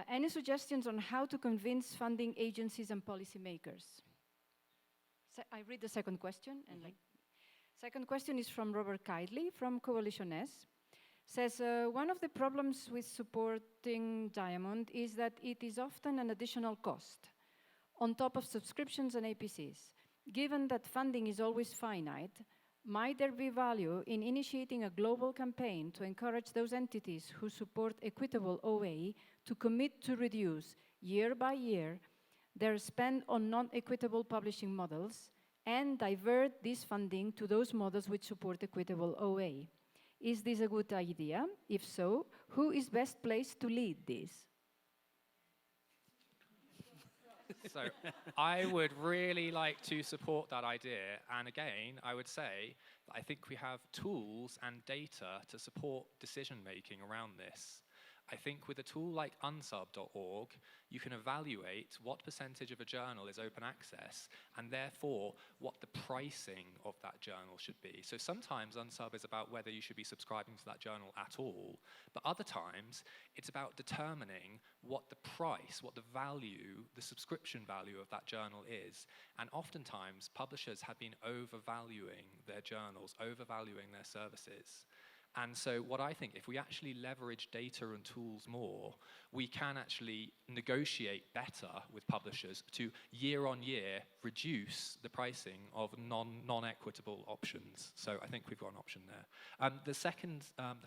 Any suggestions on how to convince funding agencies and policymakers? So I read the second question. And second question is from Robert Kidley from Coalition S. Says, one of the problems with supporting Diamond is that it is often an additional cost on top of subscriptions and APCs. Given that funding is always finite, might there be value in initiating a global campaign to encourage those entities who support equitable OA to commit to reduce, year by year, their spend on non-equitable publishing models and divert this funding to those models which support equitable OA? Is this a good idea? If so, who is best placed to lead this? So I would really like to support that idea. And again, I would say that I think we have tools and data to support decision making around this. I think with a tool like unsub.org, you can evaluate what percentage of a journal is open access and therefore what the pricing of that journal should be. So sometimes unsub is about whether you should be subscribing to that journal at all, but other times it's about determining what the price, what the value, the subscription value of that journal is. And oftentimes publishers have been overvaluing their journals, overvaluing their services. And so what I think, if we actually leverage data and tools more, we can actually negotiate better with publishers to year on year reduce the pricing of non-equitable options. So I think we've got an option there. The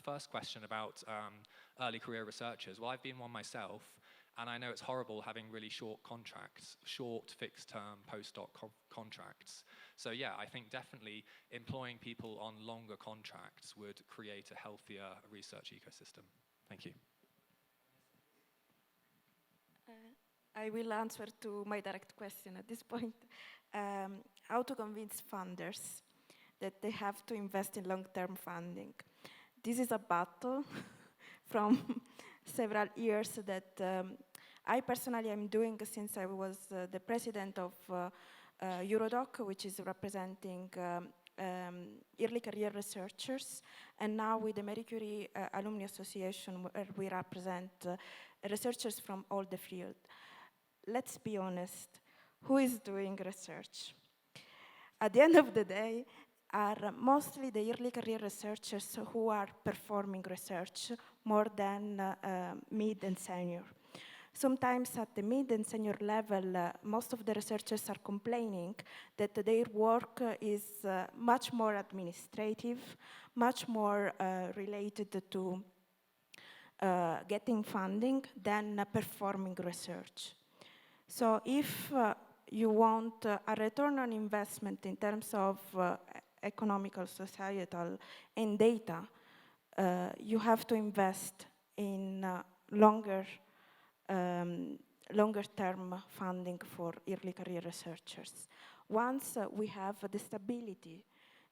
first question about early career researchers, well, I've been one myself, and I know it's horrible having really short contracts, short fixed-term postdoc contracts. So yeah, I think definitely employing people on longer contracts would create a healthier research ecosystem. Thank you. I will answer to my direct question at this point. How to convince funders that they have to invest in long-term funding. This is a battle from several years that I personally am doing since I was the president of Eurodoc, which is representing early career researchers, and now with the Marie Curie Alumni Association, where we represent researchers from all the field. Let's be honest, who is doing research? At the end of the day, are mostly the early career researchers who are performing research more than mid and senior. Sometimes at the mid and senior level, most of the researchers are complaining that their work is much more administrative, much more related to getting funding than performing research. So if you want a return on investment in terms of economical, societal, and data, you have to invest in longer-term funding for early career researchers. Once we have the stability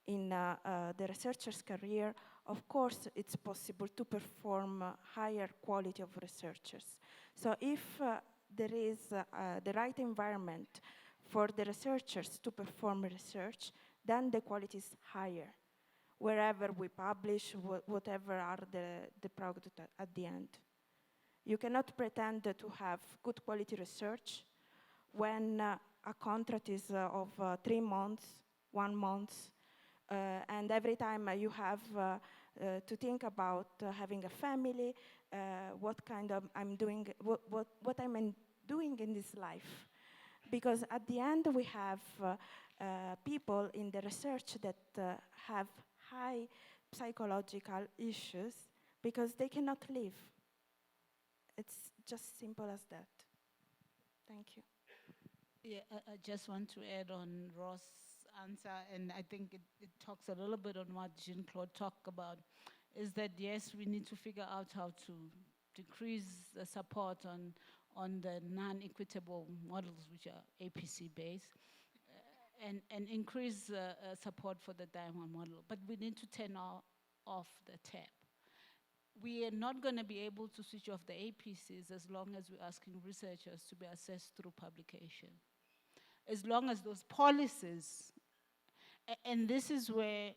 in the researcher's career, of course, it's possible to perform higher quality of researchers. So if there is the right environment for the researchers to perform research, then the quality is higher, wherever we publish, whatever are the product at the end. You cannot pretend to have good quality research when a contract is of 3 months, 1 month, and every time you have to think about having a family, what I'm doing in this life. Because at the end we have people in the research that have high psychological issues because they cannot live. It's just simple as that. Thank you. Yeah, I just want to add on Ross' answer, and I think it talks a little bit on what Jean-Claude talked about, is that yes, we need to figure out how to decrease the support on the non-equitable models, which are APC-based, and increase support for the diamond model. But we need to turn off the tap. We are not going to be able to switch off the APCs as long as we're asking researchers to be assessed through publication. As long as those policies, and this is where,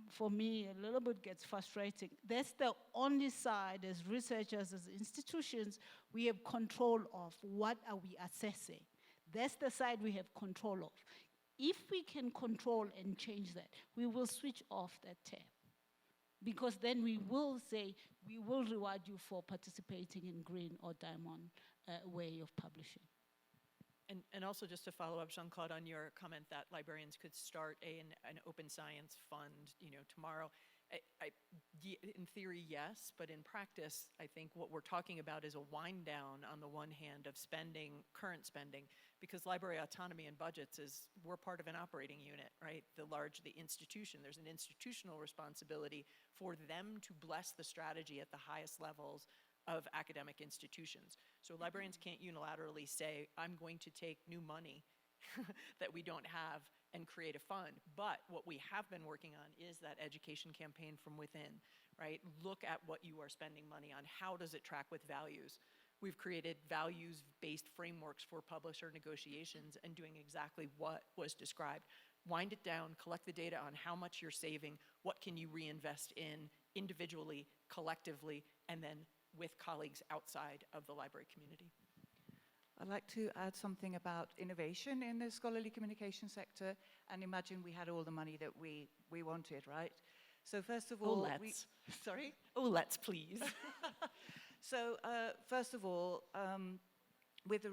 for me, a little bit gets frustrating. That's the only side as researchers, as institutions, we have control of. What are we assessing? That's the side we have control of. If we can control and change that, we will switch off that tap. Because then we will say, we will reward you for participating in green or diamond way of publishing. And also just to follow up, Jean-Claude, on your comment that librarians could start an open science fund, tomorrow. In theory, yes, but in practice, I think what we're talking about is a wind down on the one hand of spending, current spending, because library autonomy and budgets we're part of an operating unit, right? The institution, there's an institutional responsibility for them to bless the strategy at the highest levels of academic institutions. So librarians can't unilaterally say, I'm going to take new money that we don't have and create a fund. But what we have been working on is that education campaign from within, right? Look at what you are spending money on. How does it track with values? We've created values-based frameworks for publisher negotiations and doing exactly what was described. Wind it down, collect the data on how much you're saving, what can you reinvest in individually, collectively, and then with colleagues outside of the library community. I'd like to add something about innovation in the scholarly communication sector, and imagine we had all the money that we wanted, right? So first of all, sorry? Oh, let's please. So first of all, with the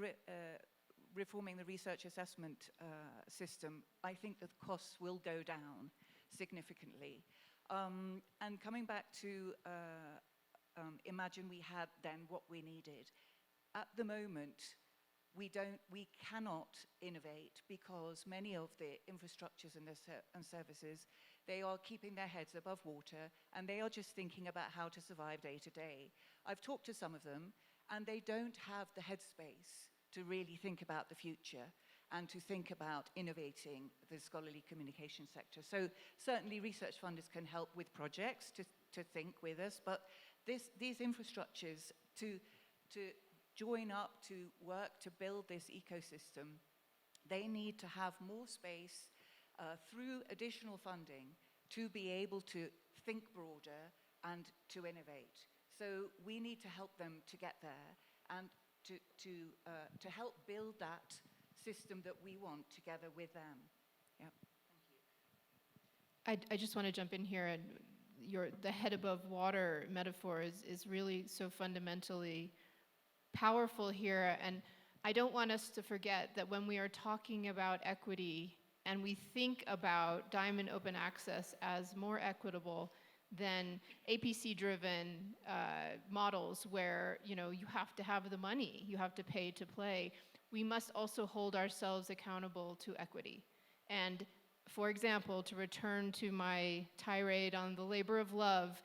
reforming the research assessment system, I think that the costs will go down significantly. And coming back to imagine we had then what we needed. At the moment, we cannot innovate because many of the infrastructures and services, they are keeping their heads above water and they are just thinking about how to survive day to day. I've talked to some of them and they don't have the headspace to really think about the future and to think about innovating the scholarly communication sector. So certainly research funders can help with projects to think with us, but these infrastructures to join up, to work, to build this ecosystem, they need to have more space through additional funding to be able to think broader and to innovate. So we need to help them to get there and to help build that system that we want together with them. Yep. I just want to jump in here, and the head above water metaphor is really so fundamentally powerful here. And I don't want us to forget that when we are talking about equity and we think about Diamond Open Access as more equitable than APC-driven models where you have to have the money, you have to pay to play, we must also hold ourselves accountable to equity. And for example, to return to my tirade on the labor of love,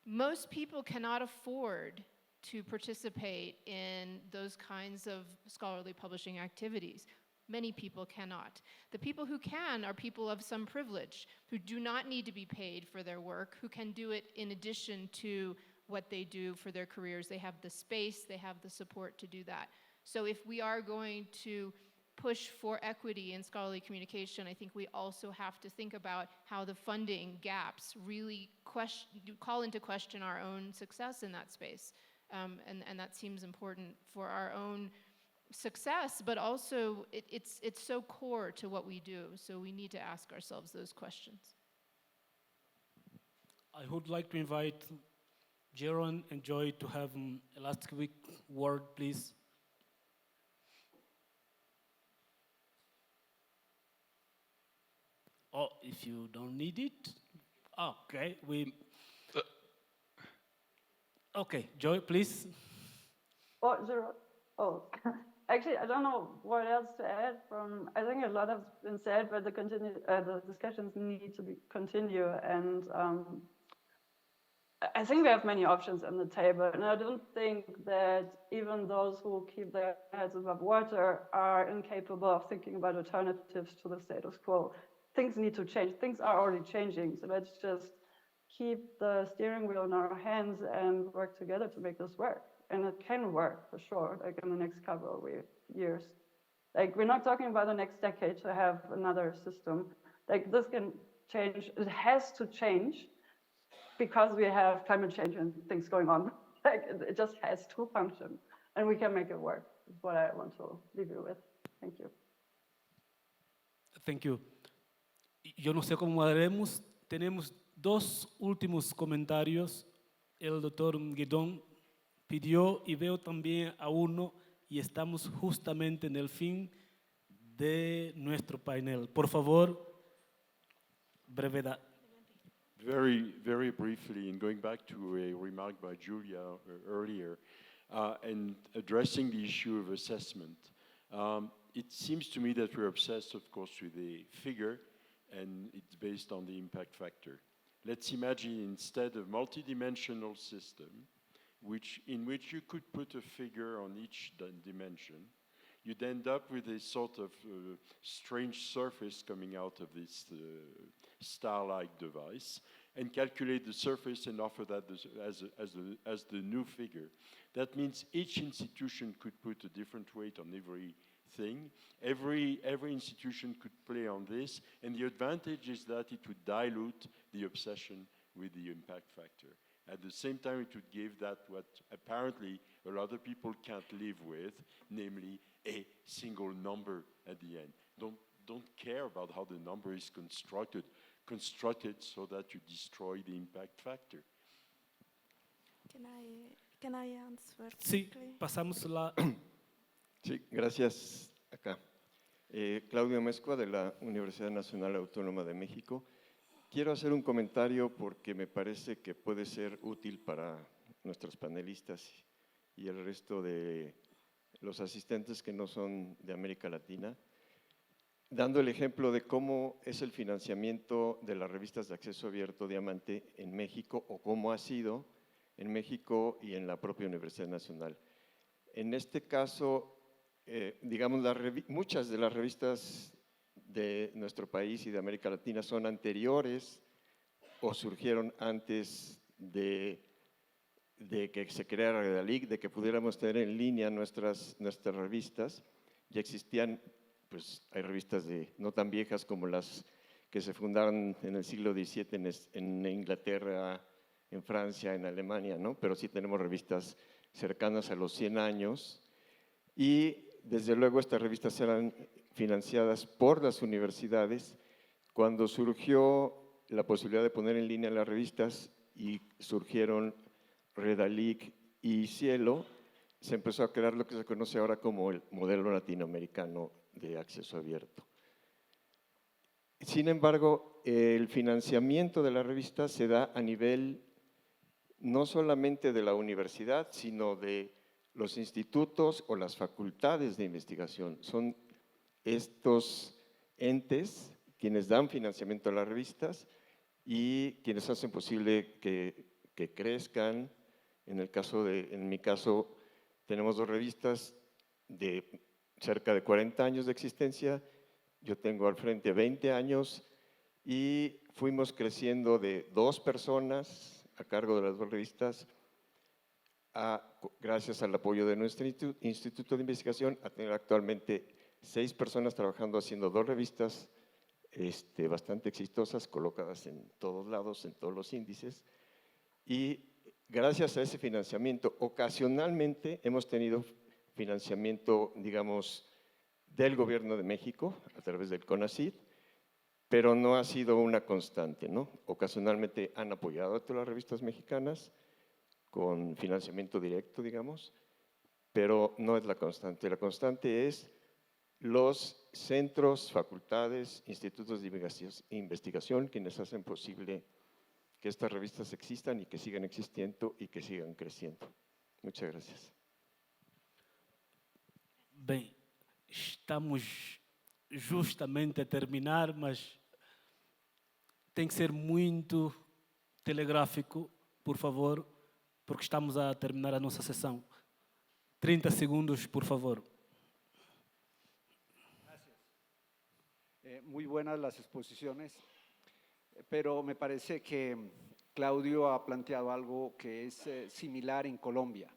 most people cannot afford to participate in those kinds of scholarly publishing activities. Many people cannot. The people who can are people of some privilege, who do not need to be paid for their work, who can do it in addition to what they do for their careers. They have the space, they have the support to do that. So if we are going to push for equity in scholarly communication, I think we also have to think about how the funding gaps really call into question our own success in that space. And that seems important for our own success, but also it's so core to what we do, so we need to ask ourselves those questions. I would like to invite Jeroen and Joy to have a last quick word, please. Oh, if you don't need it, okay. Okay, Joy, please. Oh, Jeroen. Oh, actually, I don't know what else to add from. I think a lot has been said, but the discussions need to continue, and I think we have many options on the table, and I don't think that even those who keep their heads above water are incapable of thinking about alternatives to the status quo. Things need to change. Things are already changing, so let's just keep the steering wheel in our hands and work together to make this work. And it can work for sure, like in the next couple of years. Like, we're not talking about the next decade to have another system. Like, this can change. It has to change because we have climate change and things going on. Like, it just has to function, and we can make it work. Is what I want to leave you with. Thank you. Thank you. Yo no sé cómo haremos. Tenemos dos últimos comentarios. El doctor Guidón pidió y veo también a uno y estamos justamente en el fin de nuestro panel. Por favor, brevedad. Very briefly, and going back to a remark by Giulia earlier, and addressing the issue of assessment, it seems to me that we're obsessed, of course, with a figure, and it's based on the impact factor. Let's imagine instead a multidimensional system in which you could put a figure on each dimension. You'd end up with a sort of strange surface coming out of this star-like device, and calculate the surface and offer that as the new figure. That means each institution could put a different weight on everything. Every institution could play on this, and the advantage is that it would dilute the obsession with the impact factor. At the same time, it would give that what apparently a lot of people can't live with, namely a single number at the end. Don't care about how the number is constructed. Construct it so that you destroy the impact factor. Can I answer? Sí, pasamos la... Sí, gracias. Acá. Claudio Mezcua, de la Universidad Nacional Autónoma de México. Quiero hacer un comentario porque me parece que puede ser útil para nuestros panelistas y el resto de los asistentes que no son de América Latina, dando el ejemplo de cómo es el financiamiento de las revistas de acceso abierto Diamante en México, o cómo ha sido en México y en la propia Universidad Nacional. En este caso, digamos, muchas de las revistas de nuestro país y de América Latina son anteriores o surgieron antes de que se creara la LIC, de que pudiéramos tener en línea nuestras revistas. Ya existían, pues hay revistas no tan viejas como las que se fundaron en el siglo XVII en Inglaterra, en Francia, en Alemania, ¿no? Pero sí tenemos revistas cercanas a los 100 años, y desde luego estas revistas eran financiadas por las universidades. Cuando surgió la posibilidad de poner en línea las revistas y surgieron Redalic y Cielo, se empezó a crear lo que se conoce ahora como el modelo latinoamericano de acceso abierto. Sin embargo, el financiamiento de la revista se da a nivel no solamente de la universidad, sino de los institutos o las facultades de investigación. Son estos entes quienes dan financiamiento a las revistas y quienes hacen posible que crezcan. En mi caso, tenemos 2 revistas de cerca de 40 años de existencia. Yo tengo al frente 20 años y fuimos creciendo de 2 personas a cargo de las 2 revistas, gracias al apoyo de nuestro instituto de investigación, a tener actualmente 6 personas trabajando haciendo 2 revistas bastante exitosas, colocadas en todos lados, en todos los índices. Y gracias a ese financiamiento, ocasionalmente hemos tenido financiamiento, digamos, del Gobierno de México a través del CONACYT, pero no ha sido una constante, ¿no? Ocasionalmente han apoyado a todas las revistas mexicanas con financiamiento directo, digamos, pero no es la constante. La constante es los centros, facultades, institutos de investigación quienes hacen posible que estas revistas existan y que sigan existiendo y que sigan creciendo. Muchas gracias. Bem, estamos justamente a terminar, mas tem que ser muito telegráfico, por favor, porque estamos a terminar a nossa sessão. 30 segundos, por favor. Gracias. Muy buenas las exposiciones, pero me parece que Claudio ha planteado algo que es similar en Colombia.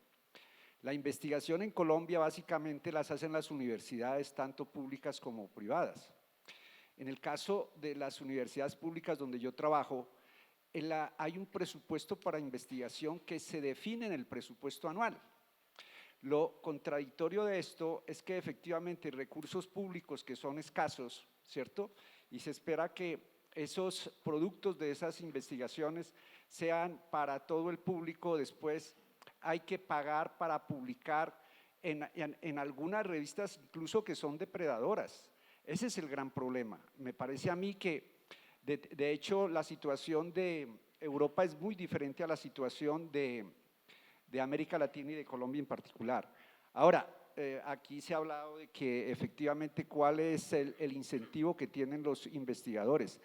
La investigación en Colombia básicamente las hacen las universidades, tanto públicas como privadas. En el caso de las universidades públicas donde yo trabajo, hay un presupuesto para investigación que se define en el presupuesto anual. Lo contradictorio de esto es que efectivamente recursos públicos que son escasos, ¿cierto? Y se espera que esos productos de esas investigaciones sean para todo el público. Después hay que pagar para publicar en algunas revistas incluso que son depredadoras. Ese es el gran problema. Me parece a mí que De hecho, la situación de Europa es muy diferente a la situación de América Latina y de Colombia en particular. Ahora, aquí se ha hablado de que efectivamente cuál es el incentivo que tienen los investigadores.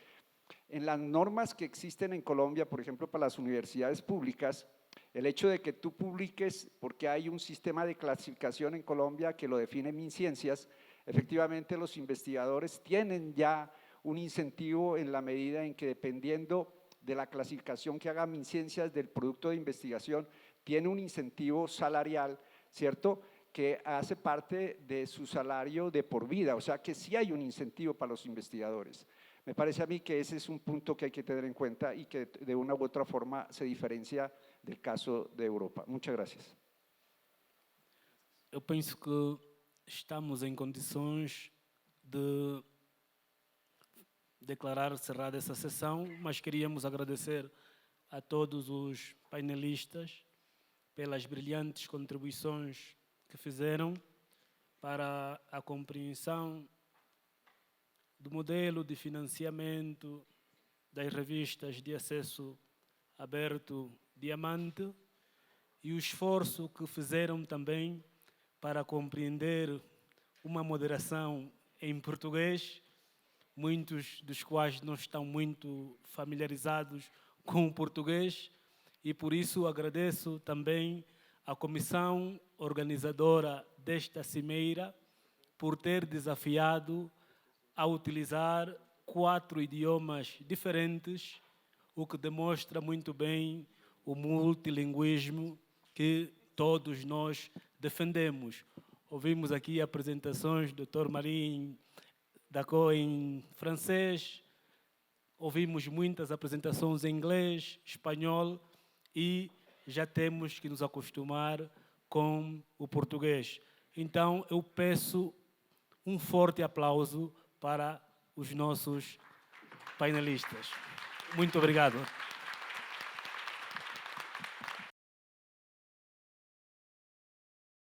En las normas que existen en Colombia, por ejemplo, para las universidades públicas, el hecho de que tú publiques, porque hay un sistema de clasificación en Colombia que lo define MinCiencias, efectivamente los investigadores tienen ya un incentivo en la medida en que dependiendo de la clasificación que haga MinCiencias del producto de investigación, tiene un incentivo salarial, ¿cierto?, que hace parte de su salario de por vida, o sea que sí hay un incentivo para los investigadores. Me parece a mí que ese es un punto que hay que tener en cuenta y que de una u otra forma se diferencia del caso de Europa. Muchas gracias. Eu penso que estamos em condições de declarar cerrada essa sessão, mas queríamos agradecer a todos os painelistas pelas brilhantes contribuições que fizeram para a compreensão do modelo de financiamento das revistas de acesso aberto Diamante e o esforço que fizeram também para compreender uma moderação em português, muitos dos quais não estão muito familiarizados com o português, e por isso agradeço também à comissão organizadora desta cimeira por ter desafiado a utilizar 4 idiomas diferentes, o que demonstra muito bem o multilinguismo que todos nós defendemos. Ouvimos aqui apresentações do Dr. Marim Dacó em francês, ouvimos muitas apresentações em inglês, espanhol e já temos que nos acostumar com o português. Então, eu peço um forte aplauso para os nossos painelistas. Muito obrigado.